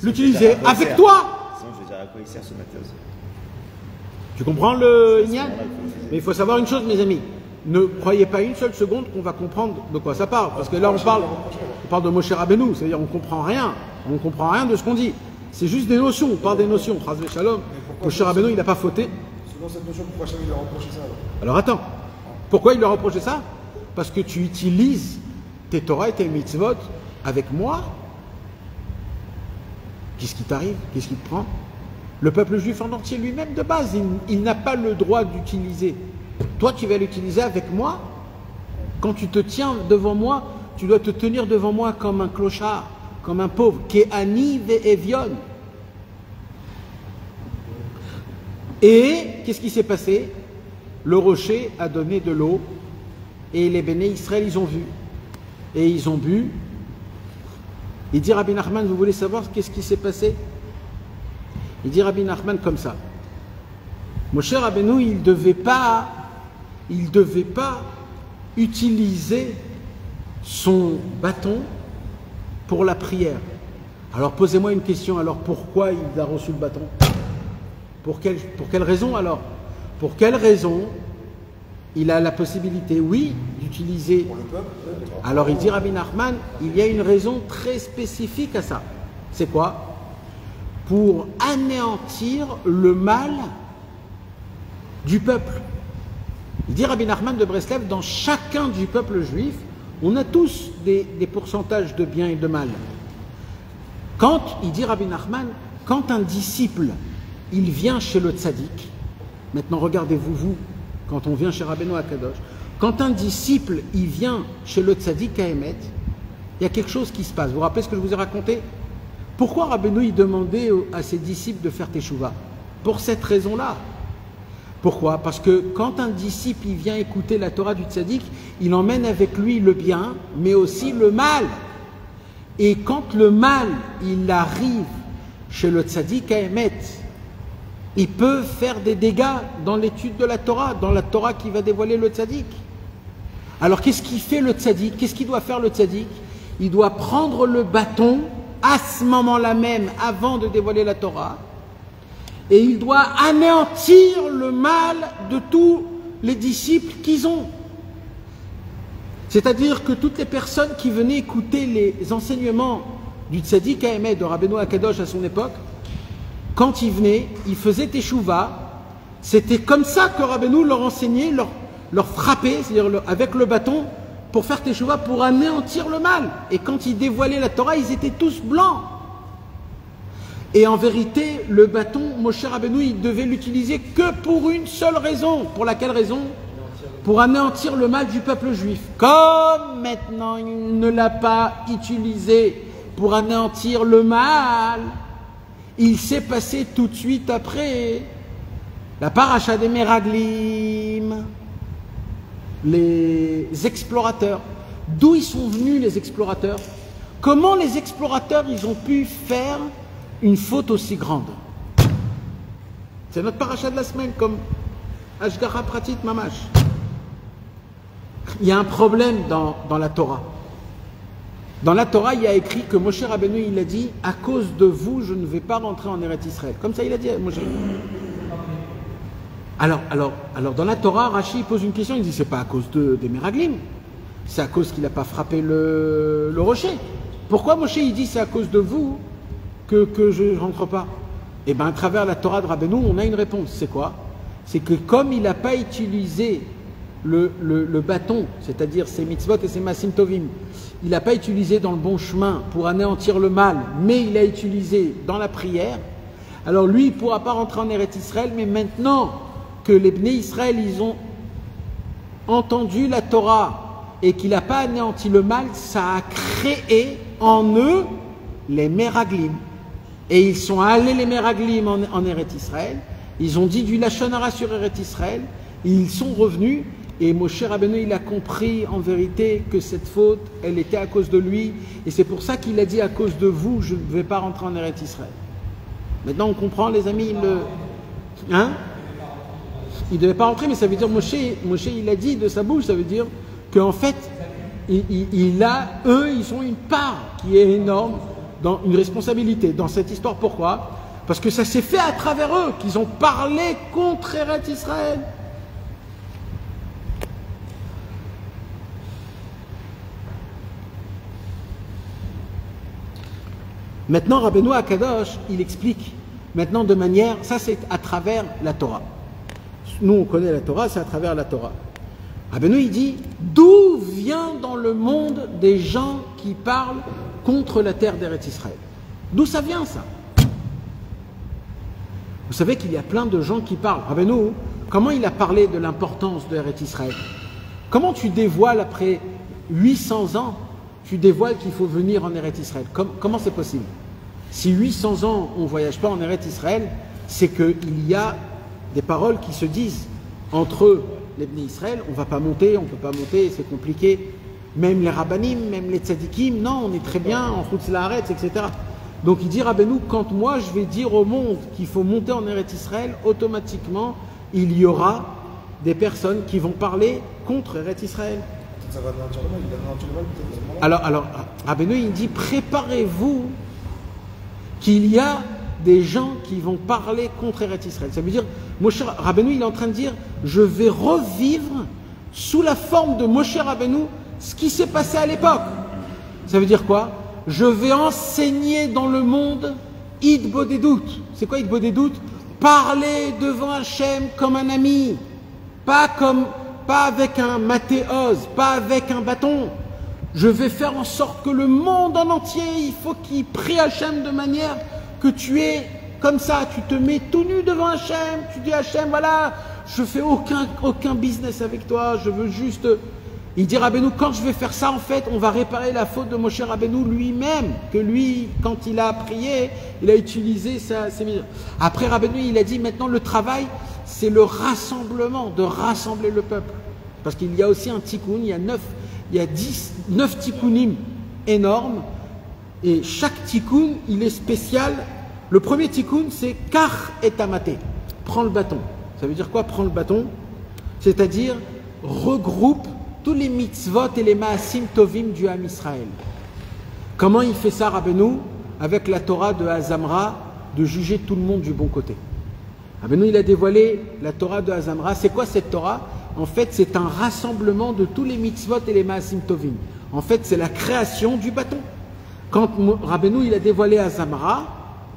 l'utiliser avec toi. Sinon, je vais dire à quoi il sert ce matos. Tu comprends le Ignan? Mais il faut savoir une chose, mes amis. Ne croyez pas une seule seconde qu'on va comprendre de quoi ça parle. Parce que là, on parle de Moshe Rabbeinu. C'est-à-dire, on ne comprend rien. On ne comprend rien de ce qu'on dit. C'est juste des notions. On parle des notions. Chazvé Shalom. Moshe Rabbeinu, il n'a pas fauté. Selon cette notion, pourquoi Hachem il a reproché ça Alors attends. Pourquoi il lui a reproché ça? Parce que tu utilises tes Torah et tes mitzvot avec moi. Qu'est-ce qui t'arrive? Qu'est-ce qui te prend? Le peuple juif en entier lui-même, de base, il n'a pas le droit d'utiliser. Toi, tu vas l'utiliser avec moi. Quand tu te tiens devant moi, tu dois te tenir devant moi comme un clochard, comme un pauvre. Ke'ani ve'evion. Et qu'est-ce qui s'est passé? Le rocher a donné de l'eau et les béné Israël, ils ont vu. Et ils ont bu. Il dit Rabbi Nachman, vous voulez savoir qu'est-ce qui s'est passé? Il dit Rabbi Nachman comme ça. Moshe Rabbeinu, il devait pas utiliser son bâton pour la prière. Alors posez-moi une question, alors pourquoi il a reçu le bâton? Pour quelle raison alors? Pour quelle raison il a la possibilité, oui, d'utiliser. Alors il dit Rabbi Nachman, il y a une raison très spécifique à ça. C'est quoi? Pour anéantir le mal du peuple. Il dit Rabbi Nachman de Breslev, dans chacun du peuple juif, on a tous des pourcentages de bien et de mal. Il dit Rabbi Nachman, quand un disciple, il vient chez le tzaddik, maintenant regardez-vous, quand on vient chez Rabbeinu Akadosh, quand un disciple, il vient chez le tzaddik à Emet, il y a quelque chose qui se passe. Vous vous rappelez ce que je vous ai raconté? Pourquoi Rabbeinu, il demandait à ses disciples de faire teshuva? Pour cette raison-là. Pourquoi? Parce que quand un disciple il vient écouter la Torah du tzaddik, il emmène avec lui le bien, mais aussi le mal. Et quand le mal, il arrive chez le tzaddik à Emet, il peut faire des dégâts dans l'étude de la Torah, dans la Torah qui va dévoiler le tzaddik. Alors qu'est-ce qu'il fait le tzaddik? Qu'est-ce qu'il doit faire le tzaddik? Il doit prendre le bâton à ce moment-là même, avant de dévoiler la Torah, et il doit anéantir le mal de tous les disciples qu'ils ont. C'est-à-dire que toutes les personnes qui venaient écouter les enseignements du tzaddik Haemet, de Rabbeinu Akadosh à son époque, quand ils venaient, ils faisaient teshuva. C'était comme ça que Rabbeinu leur enseignait, leur frappait, c'est-à-dire avec le bâton, pour faire teshuva, pour anéantir le mal. Et quand ils dévoilaient la Torah, ils étaient tous blancs. Et en vérité, le bâton, Moshe Rabbeinu, il devait l'utiliser que pour une seule raison. Pour laquelle raison? Pour anéantir le mal du peuple juif. Comme maintenant il ne l'a pas utilisé pour anéantir le mal, il s'est passé tout de suite après la paracha des Meraglim, les explorateurs. D'où ils sont venus les explorateurs? Comment les explorateurs ils ont pu faire une faute aussi grande? C'est notre paracha de la semaine, comme Ashgara Pratit Mamash. Il y a un problème dans la Torah. Dans la Torah, il y a écrit que Moshe Rabbeinu, il a dit « À cause de vous, je ne vais pas rentrer en Eretz Israël ». Comme ça, il a dit Moshe. Alors, dans la Torah, Rashi pose une question, il dit « C'est pas à cause des Meraglim, c'est à cause qu'il n'a pas frappé le rocher. Pourquoi Moshe, il dit « C'est à cause de vous que je ne rentre pas ?» Eh bien, à travers la Torah de Rabbeinu, on a une réponse. C'est quoi? C'est que comme il n'a pas utilisé le bâton, c'est-à-dire ses mitzvot et ses masim tovim, il n'a pas utilisé dans le bon chemin pour anéantir le mal, mais il l'a utilisé dans la prière, alors lui, il ne pourra pas rentrer en Eretz Israël, mais maintenant que les Bnei Israël, ils ont entendu la Torah et qu'il n'a pas anéanti le mal, ça a créé en eux les Meraglim. Et ils sont allés les Meraglim en Eretz Israël, ils ont dit du Lachon Hara sur Eretz Israël, et ils sont revenus, et Moshe Rabbeinu, il a compris en vérité que cette faute, elle était à cause de lui, et c'est pour ça qu'il a dit à cause de vous, je ne vais pas rentrer en Eretz Israël. Maintenant on comprend les amis, hein? Il ne devait pas rentrer, mais ça veut dire Moshe il a dit de sa bouche, ça veut dire qu'en fait, eux, ils ont une part qui est énorme, dans une responsabilité dans cette histoire. Pourquoi? Parce que ça s'est fait à travers eux, qu'ils ont parlé contre Eretz Israël. Maintenant, Rabbeinu Akadosh, il explique, maintenant de manière, ça c'est à travers la Torah. Nous on connaît la Torah, c'est à travers la Torah. Rabbeinu il dit, d'où vient dans le monde des gens qui parlent contre la terre d'Eretz Israël? D'où ça vient ça? Vous savez qu'il y a plein de gens qui parlent. Rabbeinu, comment il a parlé de l'importance de Eretz Israël? Comment tu dévoiles après 800 ans, tu dévoiles qu'il faut venir en Eretz Israël? Comment c'est possible? Si 800 ans on ne voyage pas en Eretz Israël, c'est qu'il y a des paroles qui se disent entre les Bnei Israël, on ne va pas monter, on ne peut pas monter, c'est compliqué. Même les rabbanim, même les tzadikim, non, on est très bien en Chutz La'aretz, etc. Donc il dit Rabbeinu, quand moi je vais dire au monde qu'il faut monter en Eretz Israël, automatiquement il y aura des personnes qui vont parler contre Eretz Israël. Ça va naturellement, il va naturellement peut-être à ce moment-là. Alors Rabbeinu il dit, préparez-vous qu'il y a des gens qui vont parler contre Eretz Israël. Ça veut dire, Rabbeinu il est en train de dire, je vais revivre sous la forme de Moshe Rabbeinu ce qui s'est passé à l'époque. Ça veut dire quoi? Je vais enseigner dans le monde Id Bodedut. C'est quoi Id Bodedut? Parler devant Hachem comme un ami, pas avec un matéose, pas avec un bâton. Je vais faire en sorte que le monde en entier, il faut qu'il prie Hachem de manière que tu es comme ça, tu te mets tout nu devant Hachem, tu dis Hachem, voilà, je fais aucun business avec toi, je veux juste... Il dit Rabbeinu, quand je vais faire ça, en fait, on va réparer la faute de Moshe Rabbeinu lui-même, que lui, quand il a prié, il a utilisé ses mesures. Après Rabbeinu, il a dit, maintenant le travail, c'est le rassemblement, de rassembler le peuple. Parce qu'il y a aussi un tikkun, il y a 9 tikkunim énormes, et chaque tikkun, il est spécial. Le premier tikkun, c'est kach et tamate, prends le bâton. Ça veut dire quoi, prends le bâton? C'est-à-dire, regroupe tous les mitzvot et les maasim tovim du Ham Israël. Comment il fait ça, Rabbeinu? Avec la Torah de Azamra, de juger tout le monde du bon côté. Rabbeinu, il a dévoilé la Torah de Azamra. C'est quoi cette Torah? En fait, c'est un rassemblement de tous les mitzvot et les maasim tovim. En fait, c'est la création du bâton. Quand Rabbeinu, il a dévoilé Azamra,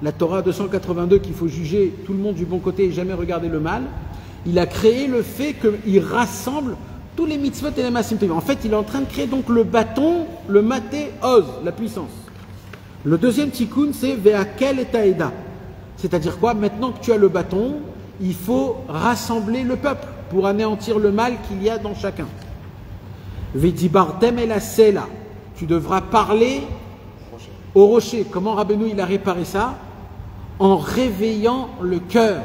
la Torah 282, qu'il faut juger tout le monde du bon côté et jamais regarder le mal, il a créé le fait qu'il rassemble tous les mitzvot et les maasim tovim. En fait, il est en train de créer donc le bâton, le maté oz, la puissance. Le deuxième tikkun, c'est ve'akel et ta'eda. C'est-à-dire quoi? Maintenant que tu as le bâton, il faut rassembler le peuple pour anéantir le mal qu'il y a dans chacun. Ve'dibartem el asela. Tu devras parler au rocher. Comment Rabbeinu il a réparé ça? En réveillant le cœur.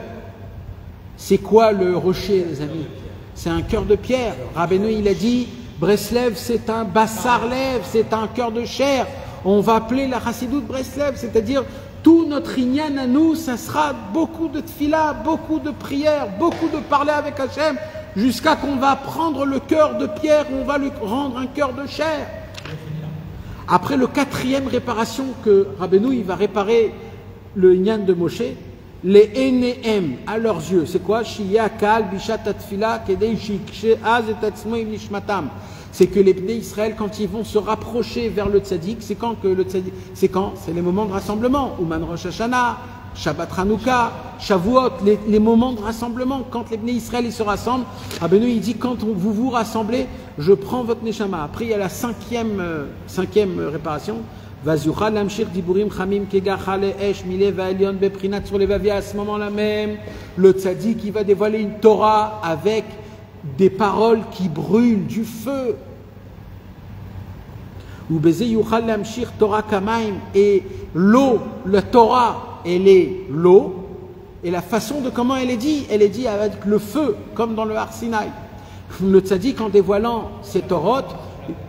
C'est quoi le rocher, les amis? C'est un cœur de pierre. Rabbeinu il a dit, Breslev c'est un bassar-lev, c'est un cœur de chair. On va appeler la chassidoute Breslev, c'est-à-dire tout notre inyan à nous, ça sera beaucoup de tfila, beaucoup de prières, beaucoup de parler avec Hachem, jusqu'à qu'on va prendre le cœur de pierre, on va lui rendre un cœur de chair. Après le quatrième réparation que Rabbeinu il va réparer le inyan de Moshe, les Enehem, à leurs yeux, c'est quoi? C'est que les Bnei Israël, quand ils vont se rapprocher vers le tzaddik, c'est quand que le tzaddik, c'est les moments de rassemblement, Ouman Rosh Hashanah, Shabbat Hanouka, Shavuot, les moments de rassemblement, quand les Bnei Israël ils se rassemblent, Rabbeinu il dit quand vous vous rassemblez, je prends votre Neshama. Après il y a la cinquième réparation. À ce moment-là même, le tzaddik il va dévoiler une Torah avec des paroles qui brûlent, du feu. Et l'eau, la Torah, elle est l'eau. Et la façon de comment elle est dit avec le feu, comme dans le Har Sinaï. Le tzaddik, en dévoilant ses Torot,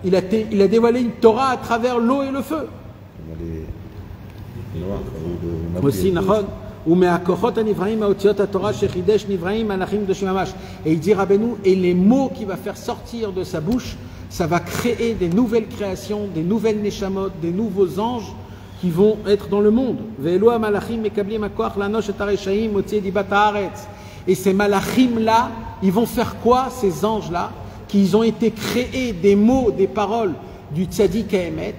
il a dévoilé une Torah à travers l'eau et le feu. Aussi, et il dit Rabbeinu, et les mots qu'il va faire sortir de sa bouche, ça va créer des nouvelles créations, des nouvelles neshamot, des nouveaux anges qui vont être dans le monde. Et ces malachim là, ils vont faire quoi, ces anges là, qu'ils ont été créés des mots, des paroles du tzaddik Emet.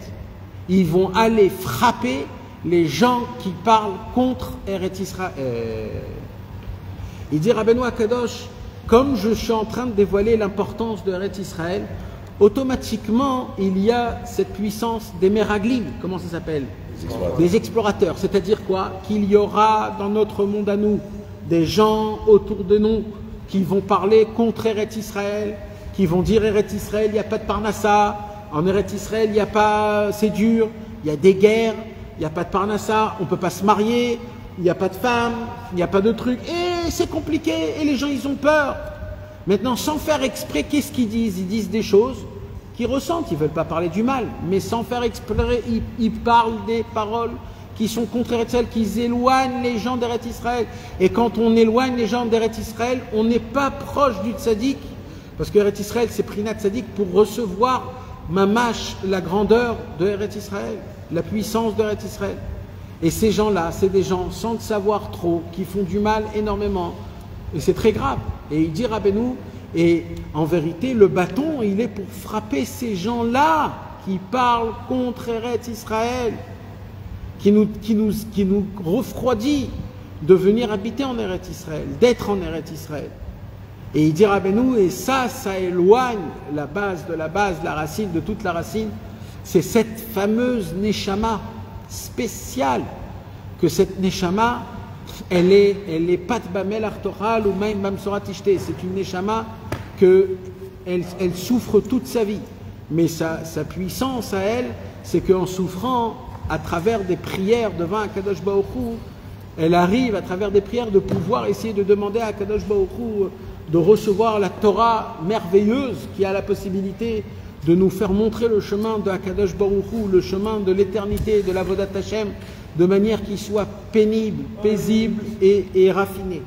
Ils vont aller frapper les gens qui parlent contre Eretz Israël. Il dit Rabbeinu Akadosh, comme je suis en train de dévoiler l'importance de Eretz Israël, automatiquement il y a cette puissance des meraglim, comment ça s'appelle? Des explorateurs. C'est-à-dire quoi? Qu'il y aura dans notre monde à nous des gens autour de nous qui vont parler contre Eretz Israël, qui vont dire Eretz Israël, il n'y a pas de Parnassa, en Eretz Israël, il n'y a pas, c'est dur, il y a des guerres, il n'y a pas de Parnassa, on ne peut pas se marier, il n'y a pas de femmes, il n'y a pas de trucs, et c'est compliqué, et les gens ils ont peur. Maintenant, sans faire exprès, qu'est-ce qu'ils disent? Ils disent des choses qu'ils ressentent, ils ne veulent pas parler du mal, mais sans faire exprès, ils parlent des paroles qui sont contre Eretz Israël, qui éloignent les gens d'Eretz Israël. Et quand on éloigne les gens d'Eretz Israël, on n'est pas proche du tzaddik, parce que Eretz Israël, c'est Prinat Tzaddik pour recevoir mamash, la grandeur de Eretz Israël, la puissance de Eretz Israël. Et ces gens-là, c'est des gens sans le savoir trop, qui font du mal énormément. Et c'est très grave. Et il dit Rabbeinu, et en vérité, le bâton, il est pour frapper ces gens-là qui parlent contre Eretz Israël, qui nous refroidit de venir habiter en Eretz Israël, d'être en Eretz Israël. Et il dit Rabbeinu, et ça éloigne la base, la racine, de toute la racine. C'est cette fameuse Neshama spéciale, que cette Neshama, elle est Pat Bamel Artoral ou Maim Bamsorat Ishte. C'est une Neshama elle souffre toute sa vie. Mais sa puissance à elle, c'est qu'en souffrant, à travers des prières devant Akadosh Baruch Hu, elle arrive à travers des prières de pouvoir essayer de demander à Akadosh Baruch Hu de recevoir la Torah merveilleuse qui a la possibilité de nous faire montrer le chemin de Akadosh Baruch Hu, le chemin de l'éternité, de l'Avodat Hashem, de manière qu'il soit pénible, paisible et raffiné.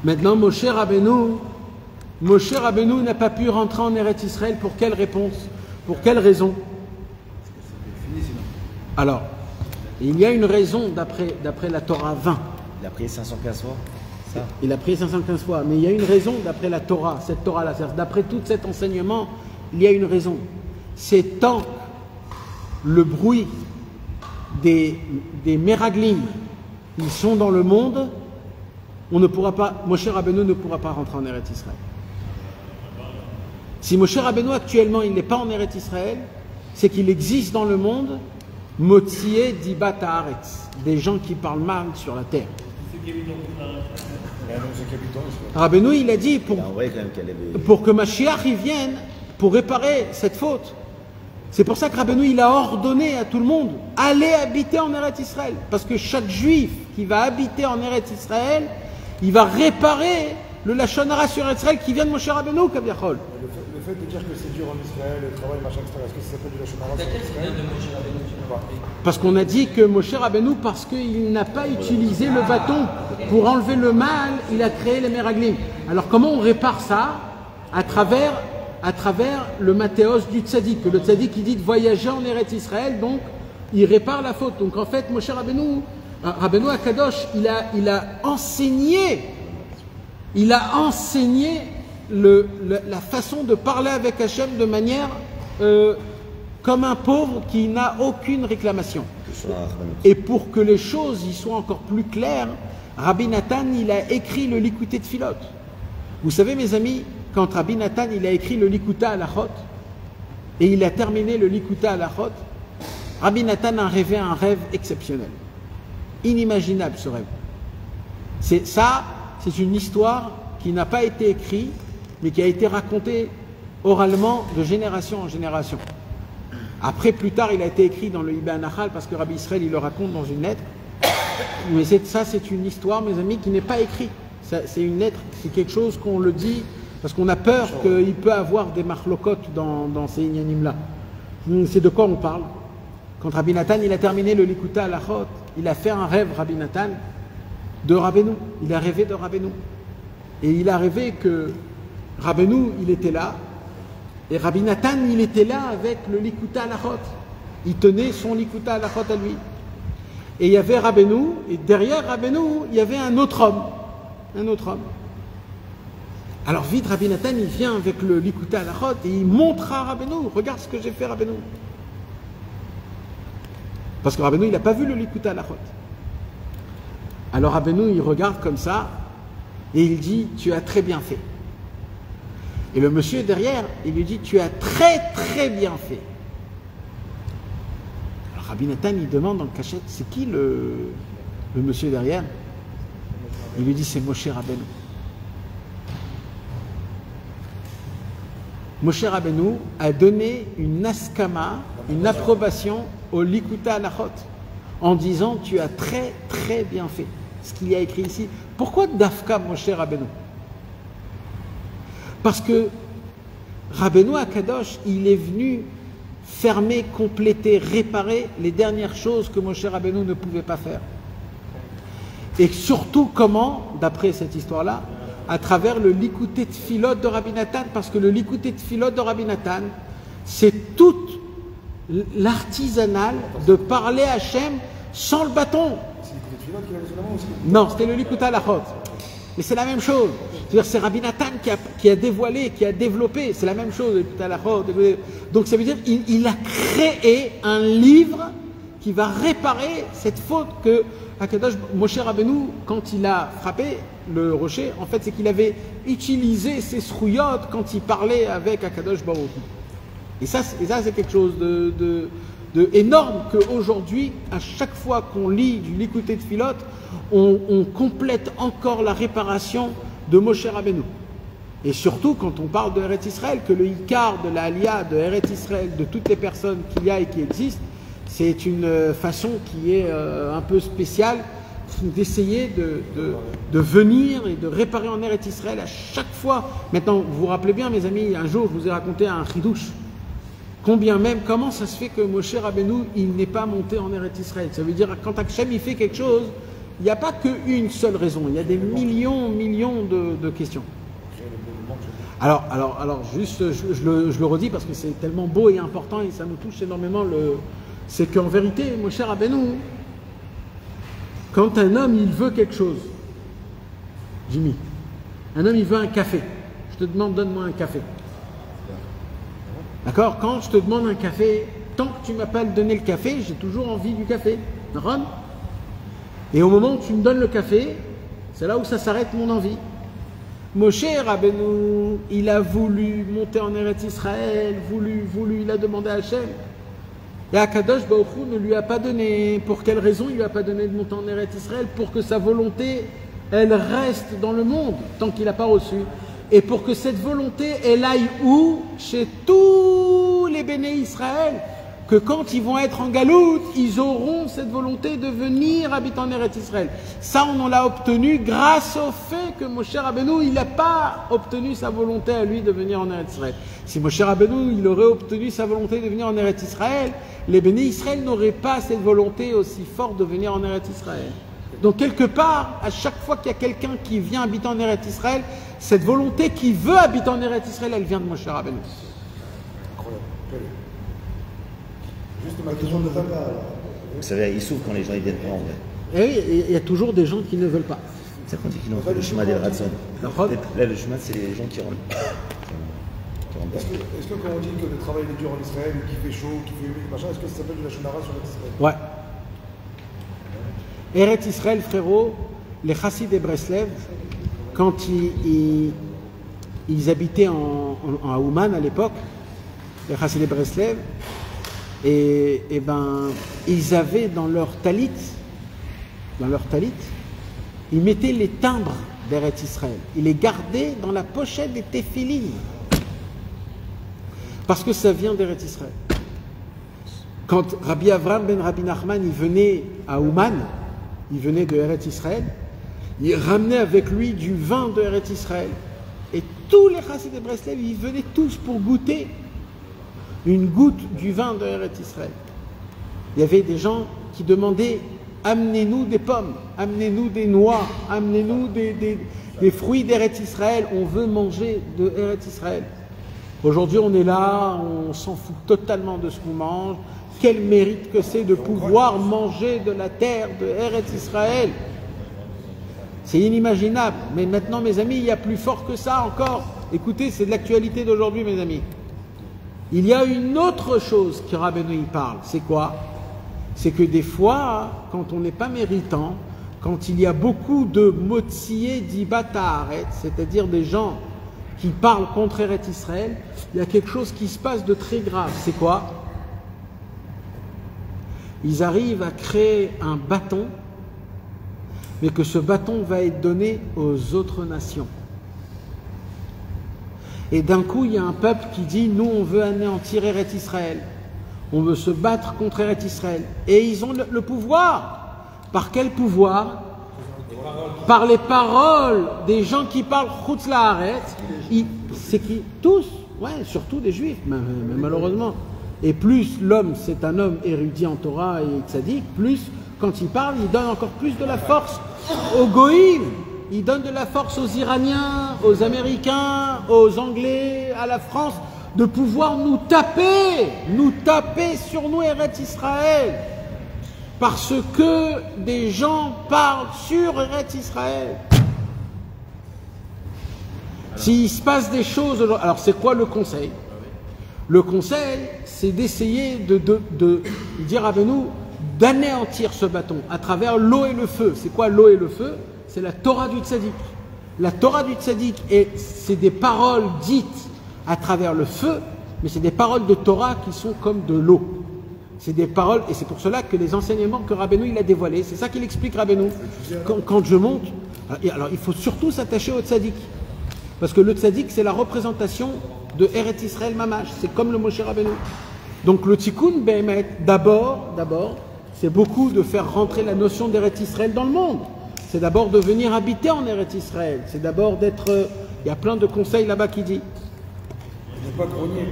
Maintenant, Moshe Rabbeinu n'a pas pu rentrer en Eretz Israël. Pour quelle réponse? Pour quelle raison? Alors, il y a une raison d'après la Torah 20. Il a prié 515 fois, ça? Il a prié 515 fois, mais il y a une raison d'après la Torah, cette Torah-là. D'après tout cet enseignement, il y a une raison. C'est tant le bruit des Meraglim, ils sont dans le monde, on ne pourra pas, Moshe Rabbeinu ne pourra pas rentrer en Eretz Israël. Si Moshe Rabbeinu actuellement il n'est pas en Eretz Israël, c'est qu'il existe dans le monde Motsié Dibat Haaretz, des gens qui parlent mal sur la terre. Rabbeinu il a dit pour que Mashiach il vienne pour réparer cette faute. C'est pour ça que Rabbeinu il a ordonné à tout le monde allez habiter en Eretz Israël, parce que chaque juif qui va habiter en Eretz Israël, il va réparer le Lachon Hara sur Eretz Israël qui vient de Moshe Rabbeinu, Kaviachol. Le fait de dire que c'est dur en Israël, le travail, machin, etc., est-ce que ça s'appelle du Lachon Hara sur Israël? Parce qu'on a dit que Moshe Rabbeinu, parce qu'il n'a pas utilisé le bâton pour enlever le mal, il a créé les Meraglim. Alors comment on répare ça? À travers le Mathéos du Tzaddik. Le Tzaddik il dit de voyager en Eretz Israël, donc il répare la faute. Donc en fait, Moshe Rabbeinu, Rabbeinu Akadosh, il a enseigné la façon de parler avec Hachem de manière comme un pauvre qui n'a aucune réclamation. Et pour que les choses y soient encore plus claires, Rabbi Nathan, il a écrit le Likutei Tfilot. Vous savez, mes amis, quand Rabbi Nathan, il a écrit le Likutei Halachot, et il a terminé le Likutei Halachot, Rabbi Nathan a rêvé un rêve exceptionnel. Inimaginable, ce rêve. C'est une histoire qui n'a pas été écrite, mais qui a été racontée oralement de génération en génération. Après, plus tard, il a été écrit dans le Ibn Nachal, parce que Rabbi Israël, il le raconte dans une lettre. Mais c'est une histoire, mes amis, qui n'est pas écrite. C'est une lettre, c'est quelque chose qu'on le dit, parce qu'on a peur qu'il peut avoir des marlocotes dans ces inyanim-là. C'est de quoi on parle? Quand Rabbi Nathan, il a terminé le Likutei Halachot, il a fait un rêve, Rabbi Nathan, de Rabbeinu. Il a rêvé de Rabbeinu. Et il a rêvé que Rabbeinu, il était là, et Rabbi Nathan, il était là avec le Likutei Halachot. Il tenait son Likutei Halachot à lui. Et il y avait Rabbeinu, et derrière Rabbeinu, il y avait un autre homme. Un autre homme. Alors vite, Rabbi Nathan, il vient avec le Likutei Halachot et il montre à Rabbeinu, regarde ce que j'ai fait, Rabbeinu. Parce que Rabbeinu, il n'a pas vu le Likutei Halachot. Alors Rabbeinu, il regarde comme ça, et il dit, tu as très bien fait. Et le monsieur derrière, il lui dit, tu as très très bien fait. Alors Rabbi Nathan, il demande en cachette, c'est qui le monsieur derrière? Il lui dit, c'est Moshe Rabbeinu. Moshe Rabbeinu a donné une askama, une approbation au Likutei Halachot, en disant, tu as très très bien fait. Ce qu'il y a écrit ici. Pourquoi Dafka Moshe Rabbeinu? Parce que Rabbeinu Akadosh, il est venu fermer, compléter, réparer les dernières choses que Moshe Rabbeinu ne pouvait pas faire. Et surtout comment, d'après cette histoire-là, à travers le Likutei Tfilot de Rabbi Nathan, parce que le Likutei Tfilot de Rabbi Nathan, c'est tout l'artisanal de parler à Hachem sans le bâton. C'est Likutei Tfilot qu'il avait sous la main aussi. Non, c'était le Likutei Halachot. Mais c'est la même chose. C'est-à-dire c'est Rabbi Nathan qui a dévoilé, qui a développé. C'est la même chose, le Likutei Halachot. Donc ça veut dire qu'il a créé un livre qui va réparer cette faute que Akadosh, Moshe Rabbeinu, quand il a frappé le rocher, en fait, c'est qu'il avait utilisé ses srouillottes quand il parlait avec Akadosh Baruch Hu. Et ça, c'est quelque chose de énorme qu'aujourd'hui, à chaque fois qu'on lit du Likutei Tfilot, on complète encore la réparation de Moshe Rabbeinu. Et surtout, quand on parle de Eretz Israël, que le Ikar de la Aliyah de Eretz Israël, de toutes les personnes qu'il y a et qui existent, c'est une façon qui est un peu spéciale d'essayer de venir et de réparer en Eretz Israël à chaque fois. Maintenant, vous vous rappelez bien, mes amis, un jour, je vous ai raconté un chidouche. Comment ça se fait que Moshe Rabbeinu, il n'est pas monté en Eretz Israël? Ça veut dire, quand Hachem, il fait quelque chose, il n'y a pas qu'une seule raison. Il y a des millions de questions. Alors juste, je le redis parce que c'est tellement beau et important et ça nous touche énormément. C'est qu'en vérité, Moshe Rabbeinu, quand un homme il veut quelque chose, Jimmy, un homme il veut un café, je te demande donne-moi un café. D'accord? Quand je te demande un café, tant que tu ne m'as pas donné le café, j'ai toujours envie du café. Ron? Et au moment où tu me donnes le café, c'est là où ça s'arrête mon envie. Moshe Rabbeinu, il a voulu monter en Eretz Israël, il a demandé à Hachem. Et Akadosh Baruch Hu ne lui a pas donné. Pour quelle raison il ne lui a pas donné de monter en Eretz Israël? Pour que sa volonté, elle reste dans le monde, tant qu'il n'a pas reçu. Et pour que cette volonté, elle aille où? Chez tous les béné Israël. Que quand ils vont être en galoute, ils auront cette volonté de venir habiter en Eretz Israël. Ça, on l'a obtenu grâce au fait que Moshe Rabbeinu, il n'a pas obtenu sa volonté à lui de venir en Eretz Israël. Si Moshe Rabbeinu, il aurait obtenu sa volonté de venir en Eretz Israël, les béné Israël n'auraient pas cette volonté aussi forte de venir en Eretz Israël. Donc quelque part, à chaque fois qu'il y a quelqu'un qui vient habiter en Eretz Israël, cette volonté qui veut habiter en Eretz Israël, elle vient de Moshe Rabbeinu. Incroyable. Juste ma question de Tata. Vous savez, il souffre quand les gens ils viennent pas en vrai. Et oui, il y a toujours des gens qui ne veulent pas. C'est ça qu'on dit qu'ils n'ont pas le chemin des Ratson. D'accord. Là, le chemin, c'est les gens qui rentrent. Est-ce que quand on dit que le travail est dur en Israël, qu'il fait chaud, qu'il fait humide, machin, est-ce que ça s'appelle du Lachon Hara sur l'Israël? Ouais. Eretz Israël, frérot, les Chassid et Breslev, quand ils habitaient à Ouman à l'époque, les Chassid et Breslev, et ben, ils avaient dans leur talit, ils mettaient les timbres d'Eretz Israël. Ils les gardaient dans la pochette des téphilines. Parce que ça vient d'Eretz Israël. Quand Rabbi Avram ben Rabbi Nachman il venait à Ouman, il venait de Eretz Israël, il ramenait avec lui du vin de Eretz Israël. Et tous les Chassid de Breslev, ils venaient tous pour goûter une goutte du vin de Eretz Israël. Il y avait des gens qui demandaient « Amenez-nous des pommes, amenez-nous des noix, amenez-nous des fruits d'Eretz Israël, on veut manger de Eretz Israël. » Aujourd'hui, on est là, on s'en fout totalement de ce qu'on mange. Quel mérite que c'est de pouvoir manger de la terre de Eretz Israël. C'est inimaginable. Mais maintenant, mes amis, il y a plus fort que ça encore. Écoutez, c'est de l'actualité d'aujourd'hui, mes amis. Il y a une autre chose que Rabbeinu y parle. C'est quoi? C'est que des fois, quand on n'est pas méritant, quand il y a beaucoup de motsié d'ibata haaretz, c'est-à-dire des gens qui parlent contre Eretz Israël, il y a quelque chose qui se passe de très grave. C'est quoi? Ils arrivent à créer un bâton, mais que ce bâton va être donné aux autres nations. Et d'un coup, il y a un peuple qui dit, nous, on veut anéantir Eretz Israël. On veut se battre contre Eretz Israël. Et ils ont le pouvoir. Par quel pouvoir? Par les paroles des gens qui parlent Chutz La'aretz. C'est qui? Tous, ouais, surtout des juifs, mais malheureusement. Et plus l'homme, c'est un homme érudit en Torah et tzaddik, plus quand il parle, il donne encore plus de la force aux goïms. Il donne de la force aux Iraniens, aux Américains, aux Anglais, à la France, de pouvoir nous taper sur nous Eretz Israël. Parce que des gens parlent sur Eretz Israël. S'il se passe des choses, alors c'est quoi le conseil? Le conseil, c'est d'essayer de dire à nous d'anéantir ce bâton à travers l'eau et le feu. C'est quoi l'eau et le feu? C'est la Torah du tzaddik. La Torah du tzaddik, c'est des paroles dites à travers le feu, mais c'est des paroles de Torah qui sont comme de l'eau. C'est des paroles, et c'est pour cela que les enseignements que Rabbeinu il a dévoilés, c'est ça qu'il explique Rabbeinu. Quand je monte, alors il faut surtout s'attacher au tzaddik. Parce que le tzaddik, c'est la représentation de Eretz Israël Mamash. C'est comme le Moshe Rabbeinu. Donc le tikkun, d'abord, c'est beaucoup de faire rentrer la notion d'Eretz Israël dans le monde. C'est d'abord de venir habiter en Eretz Israël. C'est d'abord d'être... Il y a plein de conseils là-bas qui disent. Ne pas grogner.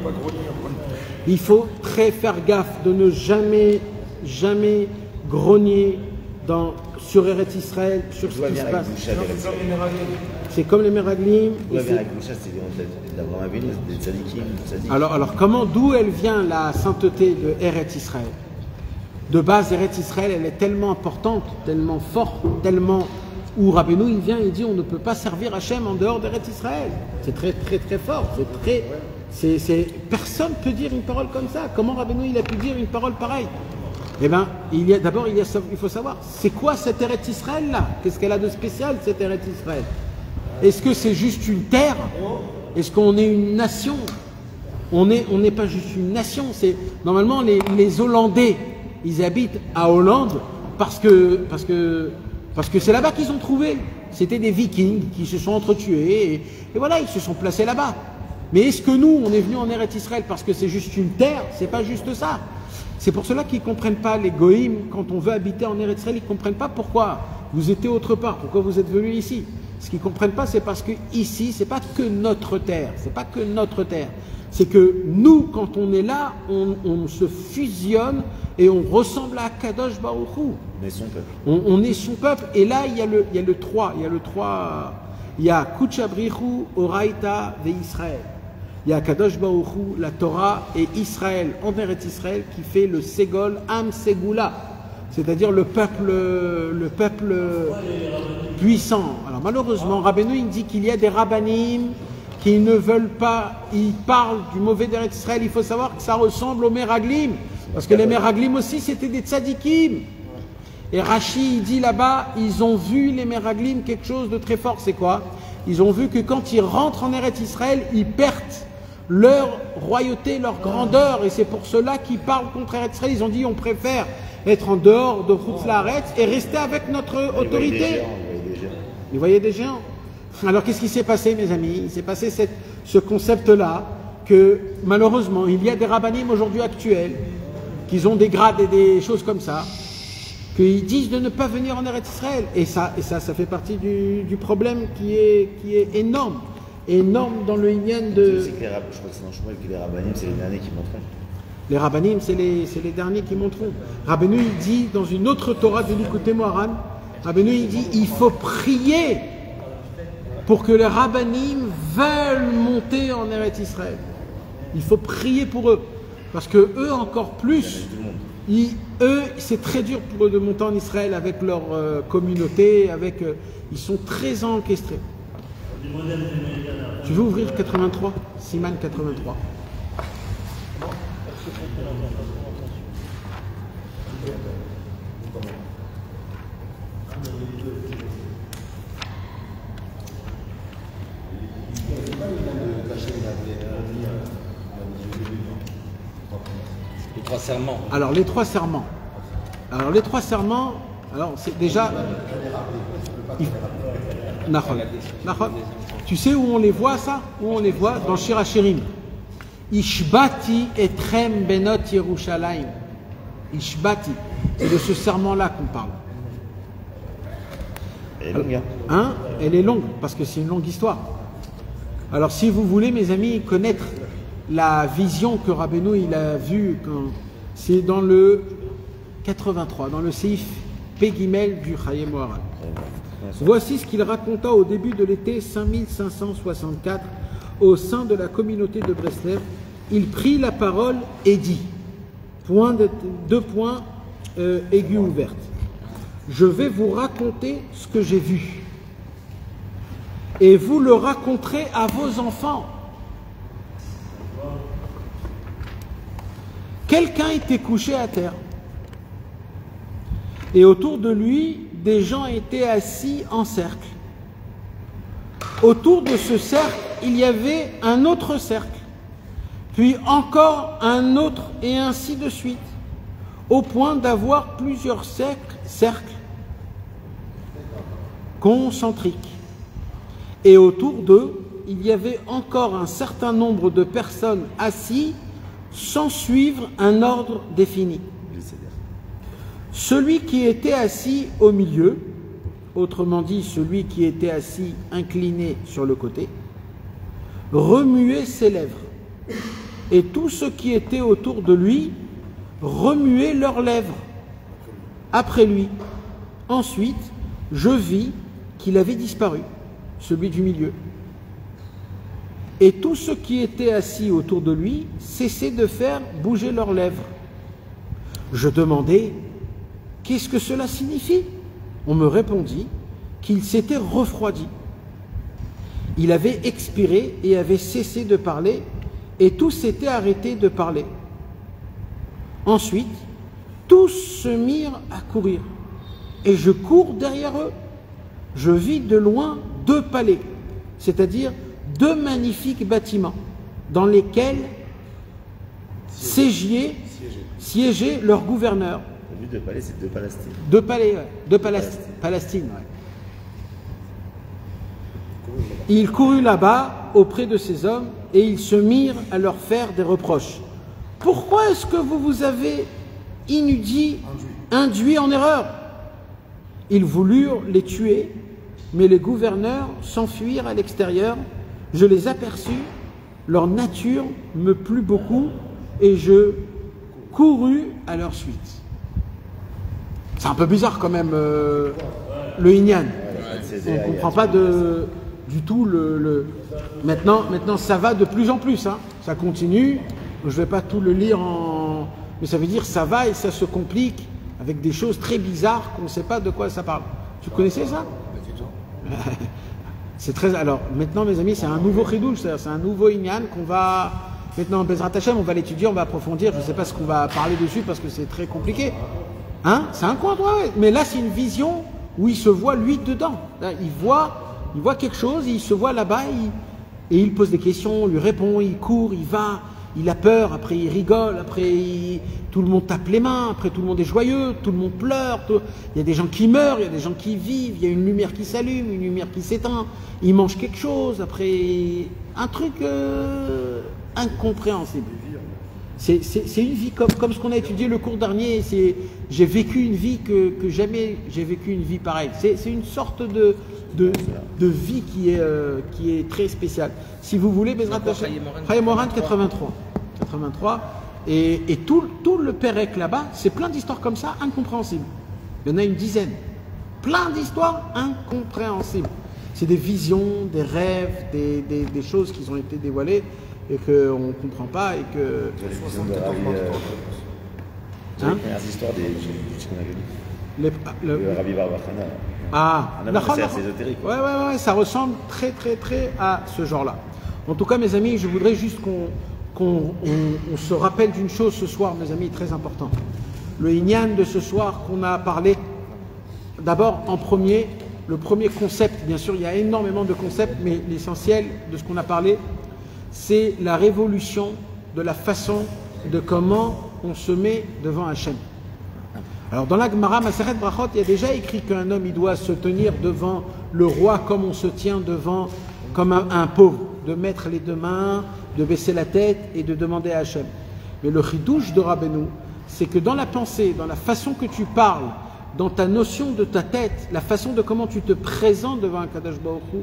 Il faut très faire gaffe de ne jamais grogner sur Eretz Israël, sur ce qui se passe. C'est comme les Meraglim. Alors d'où elle vient la sainteté de Eretz Israël? De base, Eretz Israël, elle est tellement importante, tellement forte, tellement... Où Rabbeinu, il vient et dit, on ne peut pas servir Hachem en dehors d'Eretz Israël. C'est très, très, très fort. Personne ne peut dire une parole comme ça. Comment Rabbeinu, il a pu dire une parole pareille? Eh bien, il faut savoir, c'est quoi cette Eretz Israël-là? Qu'est-ce qu'elle a de spécial, cette Eretz Israël? Est-ce que c'est juste une terre? Est-ce qu'on est une nation? On n'est pas juste une nation. Normalement, les Hollandais, ils habitent à Hollande parce que c'est là-bas qu'ils ont trouvé. C'était des Vikings qui se sont entretués et voilà, ils se sont placés là-bas. Mais est-ce que nous, on est venus en Eretz Israël parce que c'est juste une terre? C'est pas juste ça. C'est pour cela qu'ils ne comprennent pas, les goïms, quand on veut habiter en Eretz Israël, ils ne comprennent pas pourquoi vous étiez autre part, pourquoi vous êtes venus ici. Ce qu'ils ne comprennent pas, c'est parce que ici, c'est pas que notre terre, c'est pas que notre terre. C'est que nous, quand on est là, on se fusionne et on ressemble à Kadosh Baruch Hu. On est son peuple. On est son peuple. Et là, il y a le 3. Il y a Kuchabrichu, Oraita ve Israël. Il y a Kadosh Baruch Hu, la Torah et Israël, en Eretz Israël, qui fait le Ségol Am Segula. c'est-à-dire le peuple puissant. Alors malheureusement, Rabbeinu il dit qu'il y a des rabbanim qui ne veulent pas, ils parlent du mauvais d'Eretz Israël. Il faut savoir que ça ressemble aux Meraglim, parce que les Meraglim aussi c'était des tzadikim. Et Rashi il dit là-bas, ils ont vu les Meraglim quelque chose de très fort. C'est quoi? Ils ont vu que quand ils rentrent en Eretz Israël, ils perdent leur royauté, leur grandeur, et c'est pour cela qu'ils parlent contre Eretz Israël. Ils ont dit on préfère être en dehors de Chutz La'aretz et rester avec notre autorité. Ils voyaient des géants. Alors qu'est-ce qui s'est passé, mes amis? Il s'est passé ce concept-là, que malheureusement, il y a des rabbanim aujourd'hui actuels, qui ont des grades et des choses comme ça, qu'ils disent de ne pas venir en Eretz Israël. Et ça fait partie du problème qui est énorme. Énorme dans le Inyan de... Je crois que c'est dans Shmuel que les rabbanim, c'est les derniers qui montrent. Les rabbanim, c'est les derniers qui montreront. Rabbeinu, il dit, dans une autre Torah de Likutei Moharan, Rabbeinu, il dit, il faut prier pour que les rabbanim veulent monter en Eretz Israël. Il faut prier pour eux. Parce que eux, encore plus, eux, c'est très dur pour eux de monter en Israël avec leur communauté, ils sont très encastrés. Tu veux ouvrir 83? Siman 83. Les trois serments. Alors les trois serments. Alors c'est déjà... Nachon. Tu sais où on les voit ça? Où on les voit? Dans Shir HaShirim. Ishbati etrem benot Yerushalayim. Ishbati. C'est de ce serment-là qu'on parle. Elle est longue, hein? Elle est longue, parce que c'est une longue histoire. Alors si vous voulez, mes amis, connaître la vision que Rabbeinu il a vue, c'est dans le 83, dans le Seif Pegimel du Chayei Moharan. Voici ce qu'il raconta au début de l'été 5564 au sein de la communauté de Breslev. Il prit la parole et dit, deux points aigus ouvertes. Je vais vous raconter ce que j'ai vu et vous le raconterez à vos enfants. Quelqu'un était couché à terre et autour de lui, des gens étaient assis en cercle. Autour de ce cercle, il y avait un autre cercle, puis encore un autre, et ainsi de suite, au point d'avoir plusieurs cercles concentriques. Et autour d'eux, il y avait encore un certain nombre de personnes assises sans suivre un ordre défini. Celui qui était assis au milieu, autrement dit celui qui était assis incliné sur le côté, remuait ses lèvres, et tous ceux qui étaient autour de lui remuaient leurs lèvres après lui. Ensuite, je vis qu'il avait disparu, celui du milieu. Et tous ceux qui étaient assis autour de lui cessaient de faire bouger leurs lèvres. Je demandai, qu'est-ce que cela signifie? On me répondit qu'il s'était refroidi. Il avait expiré et avait cessé de parler, et tous s'étaient arrêtés de parler. Ensuite, tous se mirent à courir, et je cours derrière eux. Je vis de loin deux palais, c'est-à-dire deux magnifiques bâtiments, dans lesquels siégeaient leurs gouverneurs. Deux palais, c'est deux Palestines. Deux palais, ouais. Deux Palestine, ouais. Il courut là-bas auprès de ces hommes et ils se mirent à leur faire des reproches. Pourquoi est-ce que vous vous avez induit en erreur? Ils voulurent les tuer, mais les gouverneurs s'enfuirent à l'extérieur. Je les aperçus, leur nature me plut beaucoup et je courus à leur suite. C'est un peu bizarre quand même, le Inyan. On ne comprend pas du tout Maintenant, ça va de plus en plus. Hein. Ça continue. Je ne vais pas tout le lire mais ça veut dire ça va et ça se complique avec des choses très bizarres qu'on ne sait pas de quoi ça parle. Tu connaissais ça? C'est très. Alors maintenant, mes amis, c'est un nouveau chidouche, c'est un nouveau inyan qu'on va. Maintenant, Bezrat Hashem, on va l'étudier, on va approfondir. Je ne sais pas ce qu'on va parler dessus parce que c'est très compliqué. Hein? C'est un coin, ouais. Mais là, c'est une vision où il se voit lui dedans. Là, il voit quelque chose, il se voit là-bas, et il pose des questions, on lui répond, il court, il va, il a peur, après il rigole, après tout le monde tape les mains, après tout le monde est joyeux, tout le monde pleure, il y a des gens qui meurent, il y a des gens qui vivent, il y a une lumière qui s'allume, une lumière qui s'éteint, il mange quelque chose, après un truc incompréhensible. C'est une vie comme ce qu'on a étudié le cours dernier, j'ai vécu une vie que jamais j'ai vécu une vie pareille. C'est une sorte de vie qui est très spéciale. Si vous voulez, Bezrat Hashem, Chaim Moran 83. Et tout le Pérec là-bas, c'est plein d'histoires comme ça, incompréhensibles. Il y en a une dizaine. Plein d'histoires incompréhensibles. C'est des visions, des rêves, des choses qui ont été dévoilées et qu'on ne comprend pas et que... Les visions de Rabbi, les premières histoires qu'on avait lues. Le Rabbi Barbachana. Ah, c'est assez ésotérique. Ouais, ça ressemble très à ce genre-là. En tout cas, mes amis, je voudrais juste qu'on se rappelle d'une chose ce soir, mes amis, très important. Le Inyan de ce soir qu'on a parlé, d'abord le premier concept, bien sûr, il y a énormément de concepts, mais l'essentiel de ce qu'on a parlé, c'est la révolution de la façon de comment on se met devant Hachem. Alors dans la Gemara Masechet Brachot, il y a déjà écrit qu'un homme il doit se tenir devant le roi comme on se tient devant comme un pauvre, de mettre les deux mains, de baisser la tête et de demander à Hachem. Mais le chidouche de Rabbeinu, c'est que dans la pensée, dans la façon que tu parles, dans ta notion de ta tête, la façon de comment tu te présentes devant un Kadosh Baruch Hu,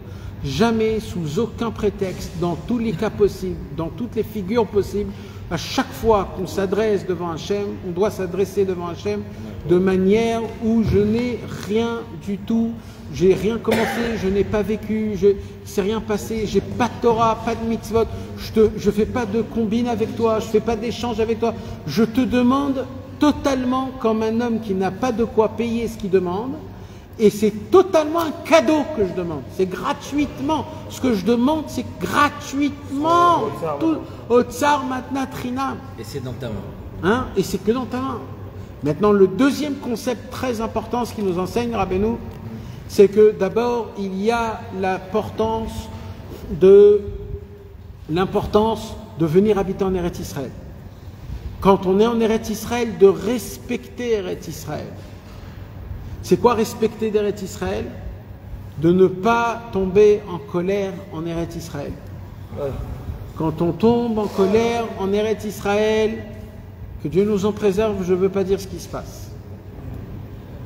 jamais, sous aucun prétexte, dans tous les cas possibles, dans toutes les figures possibles, à chaque fois qu'on s'adresse devant Hachem, on doit s'adresser devant Hachem de manière où je n'ai rien du tout, j'ai rien commencé, je n'ai pas vécu, je ne s'est rien passé, j'ai pas de Torah, pas de mitzvot, je fais pas de combine avec toi, je fais pas d'échange avec toi, je te demande totalement comme un homme qui n'a pas de quoi payer ce qu'il demande, et c'est totalement un cadeau que je demande, c'est gratuitement, ce que je demande c'est gratuitement, tout au tsar matnat rinam. Et c'est dans ta main. Hein? Et c'est que dans ta main. Maintenant, le deuxième concept très important, ce qui nous enseigne Rabbeinu, c'est que d'abord, il y a l'importance de venir habiter en Eretz Israël. Quand on est en Eretz Israël, de respecter Eretz Israël. C'est quoi respecter Eretz Israël? De ne pas tomber en colère en Eretz Israël. Quand on tombe en colère en Eretz Israël, que Dieu nous en préserve, je ne veux pas dire ce qui se passe.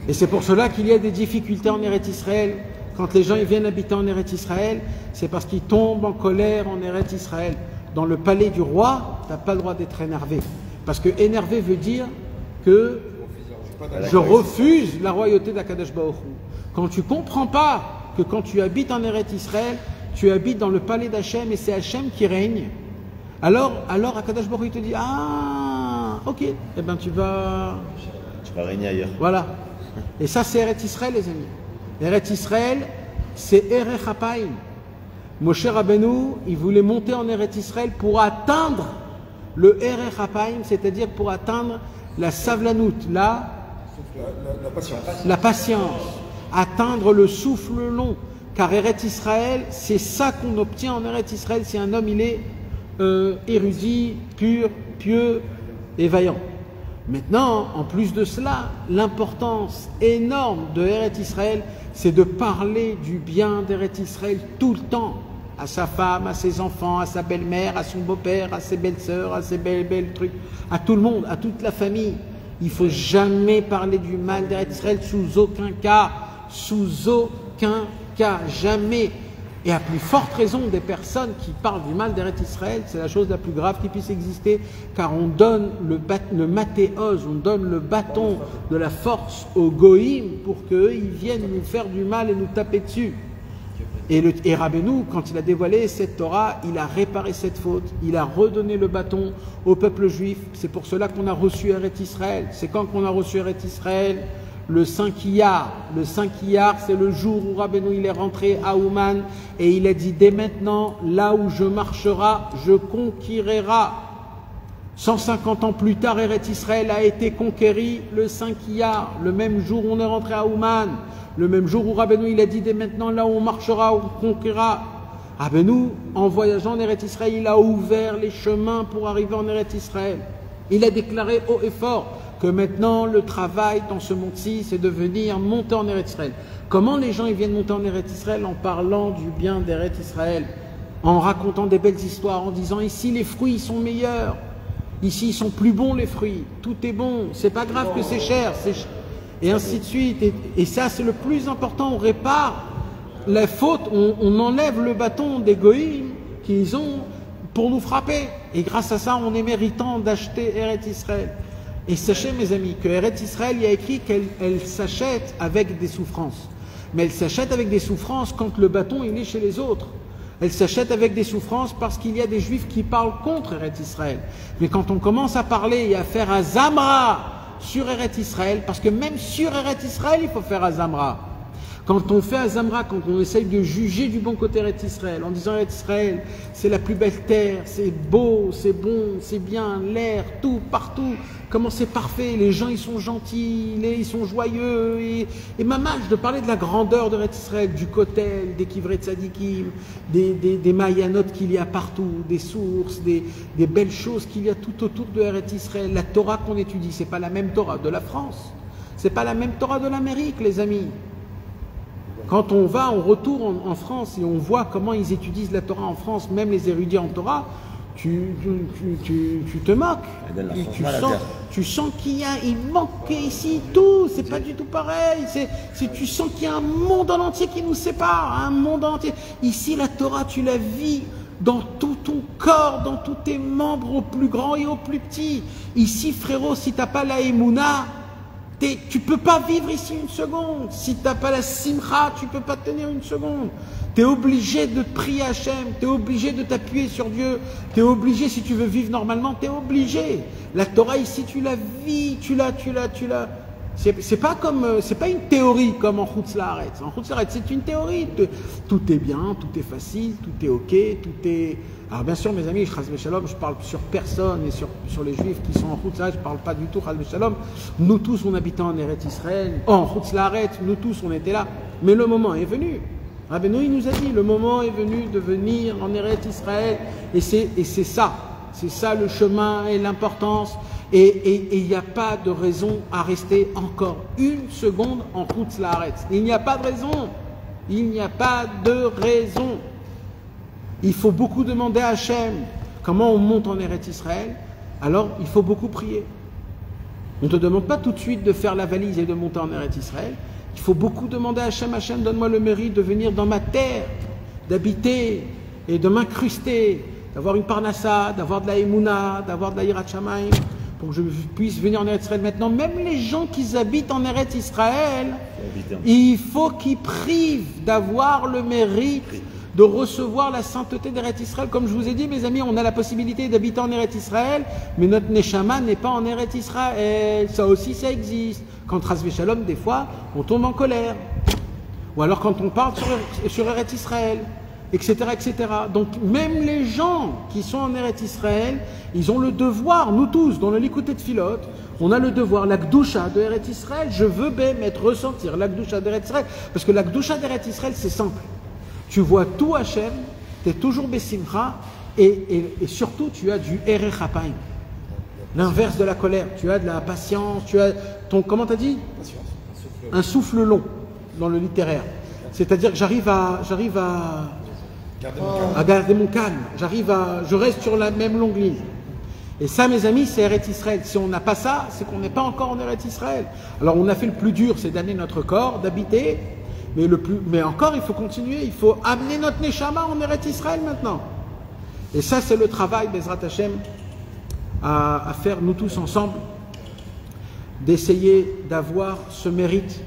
Et c'est pour cela qu'il y a des difficultés en Eretz Israël. Quand les gens ils viennent habiter en Eretz Israël, c'est parce qu'ils tombent en colère en Eretz Israël. Dans le palais du roi, tu n'as pas le droit d'être énervé. Parce que énervé veut dire que je refuse la royauté d'Akadosh Baruch Hu. Quand tu ne comprends pas que quand tu habites en Eretz Israël, tu habites dans le palais d'Hachem et c'est Hachem qui règne, alors Akadosh Baruch Hu il te dit ah, ok, eh ben tu vas régner ailleurs. Voilà. Et ça, c'est Eretz Israël, les amis. Eretz Israël, c'est Erech Hapaim. Moshe Rabbeinu, il voulait monter en Eretz Israël pour atteindre le Erech Hapaim, c'est-à-dire pour atteindre la Savlanout, la patience, atteindre le souffle long. Car Eretz Israël, c'est ça qu'on obtient en Eretz Israël si un homme il est érudit, pur, pieux et vaillant. Maintenant, en plus de cela, l'importance énorme de Eretz Israël, c'est de parler du bien d'Eretz Israël tout le temps, à sa femme, à ses enfants, à sa belle-mère, à son beau-père, à ses belles-sœurs, à ses belles trucs, à tout le monde, à toute la famille. Il ne faut jamais parler du mal d'Eretz Israël sous aucun cas, jamais. Et à plus forte raison, des personnes qui parlent du mal d'Eretz Israël, c'est la chose la plus grave qui puisse exister, car on donne le matéos, on donne le bâton de la force aux goïms pour qu'eux, ils viennent nous faire du mal et nous taper dessus. Et Rabbeinu, quand il a dévoilé cette Torah, il a réparé cette faute, il a redonné le bâton au peuple juif. C'est pour cela qu'on a reçu Eretz Israël. C'est quand qu'on a reçu Eretz Israël? Le 5 Iyar. Le 5 Iyar, c'est le jour où Rabbeinu il est rentré à Ouman et il a dit, dès maintenant, là où je marcherai, je conquérirai. 150 ans plus tard, Eretz Israël a été conquéri le 5 Iyar, le même jour où on est rentré à Ouman. Le même jour où Rabbeinu il a dit, dès maintenant, là où on marchera, on conquérera. Rabbeinu, en voyageant en Eretz Israël, il a ouvert les chemins pour arriver en Eretz Israël. Il a déclaré haut et fort que maintenant, le travail dans ce monde-ci, c'est de venir monter en Eretz Israël. Comment les gens ils viennent monter en Eretz Israël? En parlant du bien d'Eretz Israël, en racontant des belles histoires, en disant, ici, les fruits ils sont meilleurs. Ici, ils sont plus bons, les fruits. Tout est bon. C'est pas grave que c'est cher. Et ainsi de suite. Et ça, c'est le plus important. On répare la faute. On enlève le bâton des goïms qu'ils ont pour nous frapper. Et grâce à ça, on est méritant d'acheter Eretz Israël. Et sachez, mes amis, que Eretz Israël, il y a écrit qu'elle s'achète avec des souffrances. Mais elle s'achète avec des souffrances quand le bâton, il est chez les autres. Elle s'achète avec des souffrances parce qu'il y a des juifs qui parlent contre Eretz Israël. Mais quand on commence à parler et à faire un zamra sur Eretz Israël, parce que même sur Eretz Israël, il faut faire un zamra. Quand on fait un zamra, quand on essaye de juger du bon côté Eretz Israël, en disant Eretz Israël, c'est la plus belle terre, c'est beau, c'est bon, c'est bien, l'air, tout, partout, comment c'est parfait, les gens ils sont gentils, ils sont joyeux, et mamash, de parler de la grandeur de Eretz Israël, du kotel, des kivrei tzadikim, des mayanot qu'il y a partout, des sources, des belles choses qu'il y a tout autour de Eretz Israël, la Torah qu'on étudie, c'est pas la même Torah de la France, c'est pas la même Torah de l'Amérique, les amis. Quand on retourne en France et on voit comment ils étudient la Torah en France, même les érudits en Torah, tu te moques. Tu sens qu'il manque ici tout, c'est pas du tout pareil. Tu sens qu'il y a un monde en entier qui nous sépare, un monde entier. Ici, la Torah, tu la vis dans tout ton corps, dans tous tes membres, au plus grand et au plus petit. Ici, frérot, si tu n'as pas la Emouna, tu ne peux pas vivre ici une seconde. Si tu n'as pas la simcha, tu ne peux pas tenir une seconde. Tu es obligé de prier Hachem, tu es obligé de t'appuyer sur Dieu, tu es obligé, si tu veux vivre normalement, tu es obligé. La Torah ici, tu la vis, tu la. C'est pas une théorie comme en Chutz La'aretz. En Chutz La'aretz, c'est une théorie. Tout est bien, tout est facile, tout est ok, tout est... Alors bien sûr, mes amis, Chas v'Shalom, je parle sur personne et sur les Juifs qui sont en Chutz La'aretz, je ne parle pas du tout, Chas v'Shalom. Nous tous, on habitait en Eretz Israël, en Chutz La'aretz, nous tous, on était là. Mais le moment est venu. Rabbeinu, il nous a dit, le moment est venu de venir en Eretz Israël. Et c'est ça. C'est ça le chemin et l'importance. Et il n'y a pas de raison à rester encore une seconde en Chutz La'aretz. Il n'y a pas de raison. Il n'y a pas de raison. Il faut beaucoup demander à Hachem comment on monte en Eretz Israël. Alors, il faut beaucoup prier. On ne te demande pas tout de suite de faire la valise et de monter en Eretz Israël. Il faut beaucoup demander à Hachem. Hachem, donne-moi le mérite de venir dans ma terre, d'habiter et de m'incruster, d'avoir une parnassa, d'avoir de la Emouna, d'avoir de la Yirat Shamayim, pour que je puisse venir en Eretz Israël. Maintenant, même les gens qui habitent en Eretz Israël, il faut qu'ils privent d'avoir le mérite de recevoir la sainteté d'Eretz Israël. Comme je vous ai dit, mes amis, on a la possibilité d'habiter en Eretz Israël, mais notre Neshama n'est pas en Eretz Israël. Ça aussi, ça existe. Quand Chas v'Shalom, des fois, on tombe en colère. Ou alors quand on parle sur Eretz Israël, etc., etc. Donc, même les gens qui sont en Eretz Israël, ils ont le devoir, nous tous, dans le Likutei Tfilot, on a le devoir, la Gdusha de Eretz Israël, je veux mettre ressentir la Gdusha d'Eretz Israël, parce que la Gdusha d'Eretz Israël, c'est simple. Tu vois tout Hachem, tu es toujours Bessimcha, et surtout tu as du Erech Hapaim. L'inverse de la colère, tu as de la patience, tu as ton, comment t'as dit? Un souffle long dans le littéraire. C'est-à-dire que j'arrive à garder mon calme, je reste sur la même longue ligne. Et ça, mes amis, c'est Eretz Israël. Si on n'a pas ça, c'est qu'on n'est pas encore en Eretz Israël. Alors on a fait le plus dur, c'est d'amener notre corps, d'habiter, mais encore, il faut continuer, il faut amener notre Neshama en Eretz Israël maintenant. Et ça, c'est le travail, Bezrat Hashem, à faire nous tous ensemble, d'essayer d'avoir ce mérite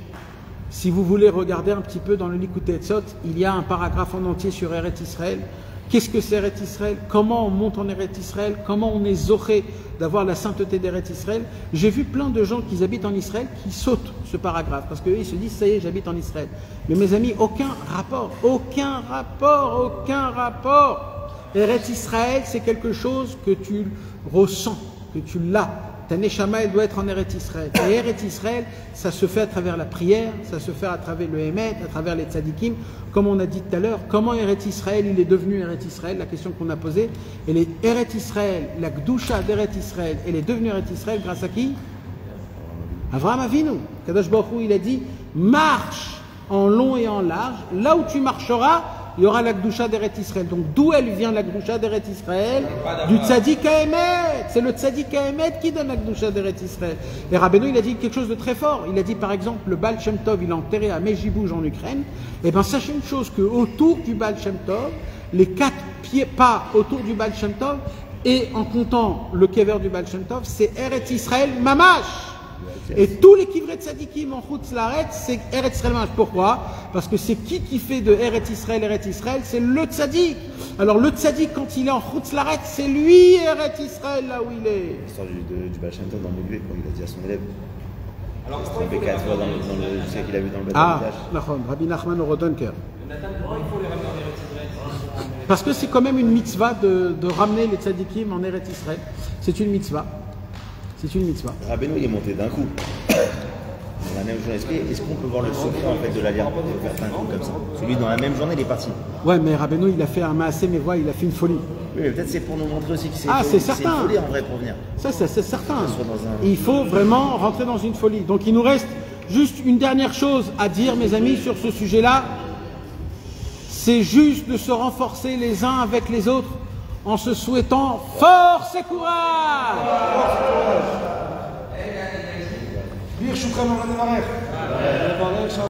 Si vous voulez regarder un petit peu dans le Likutei Etzot, il y a un paragraphe en entier sur Eretz Israël. Qu'est-ce que c'est Eretz Israël? Comment on monte en Eretz Israël? Comment on est zoché d'avoir la sainteté d'Eretz Israël? J'ai vu plein de gens qui habitent en Israël qui sautent ce paragraphe parce qu'eux ils se disent ça y est, j'habite en Israël. Mais mes amis, aucun rapport. Eretz Israël, c'est quelque chose que tu ressens, que tu l'as. Ta neshama, elle doit être en Eretz Israël. Et Eretz Israël, ça se fait à travers la prière, ça se fait à travers le Emet, à travers les tzadikim. Comme on a dit tout à l'heure, comment Eretz Israël, il est devenu Eretz Israël? La question qu'on a posée. Et les Eretz Israël, la Gdusha d'Eretz Israël, elle est devenue Eretz Israël grâce à qui? Avraham Avinu. Kadosh Baruch Hu, il a dit, marche en long et en large. Là où tu marcheras, il y aura la Gdusha d'Eretz Israël. Donc d'où elle vient la Gdusha d'Eretz Israël? Du Tzadik HaEmet. C'est le Tzadik HaEmet qui donne la Gdusha d'Eretz Israël. Et Rabbeinu, il a dit quelque chose de très fort. Il a dit par exemple, le Baal Shem Tov, il est enterré à Mejibouj en Ukraine. Et bien sachez une chose, que autour du Baal Shem Tov, les 4 pieds pas autour du Baal Shem Tov, et en comptant le kever du Baal Shem Tov, c'est Eretz Israël Mamash. Et tous les kivrei tzadikim en Chutz Laaretz, c'est Eretz Israël Mamash. Pourquoi? Parce que c'est qui fait de Eretz Israël, c'est le tzadik. Alors le tzadik, quand il est en Chutz Laaretz, c'est lui Eretz Israël, là où il est. L'histoire du Baal Shem Tov dans le Megvé, quand il a dit à son élève. Alors, il s'est trompé 4 fois dans ce qu'il a vu dans le Nachon, Rabbi Nachman Orodonker. Parce que c'est quand même une mitzvah de ramener les tzadikim en Eretz Israël. C'est une mitzvah. C'est une mitzvah. Rabbeinu, il est monté d'un coup. Dans la même journée. Est-ce qu'on peut voir le secret en fait de l'alliance de faire d'un coup comme ça? Celui dans la même journée, il est parti. Ouais, mais Rabbeinu, il a fait un maasé, mais voilà, il a fait une folie. Oui, mais peut-être c'est pour nous montrer aussi que c'est c'est certain. une folie en vrai pour venir. Ça, c'est certain. Il faut vraiment rentrer dans une folie. Donc il nous reste juste une dernière chose à dire, mes amis, sur ce sujet-là. C'est juste de se renforcer les uns avec les autres en se souhaitant force et courage.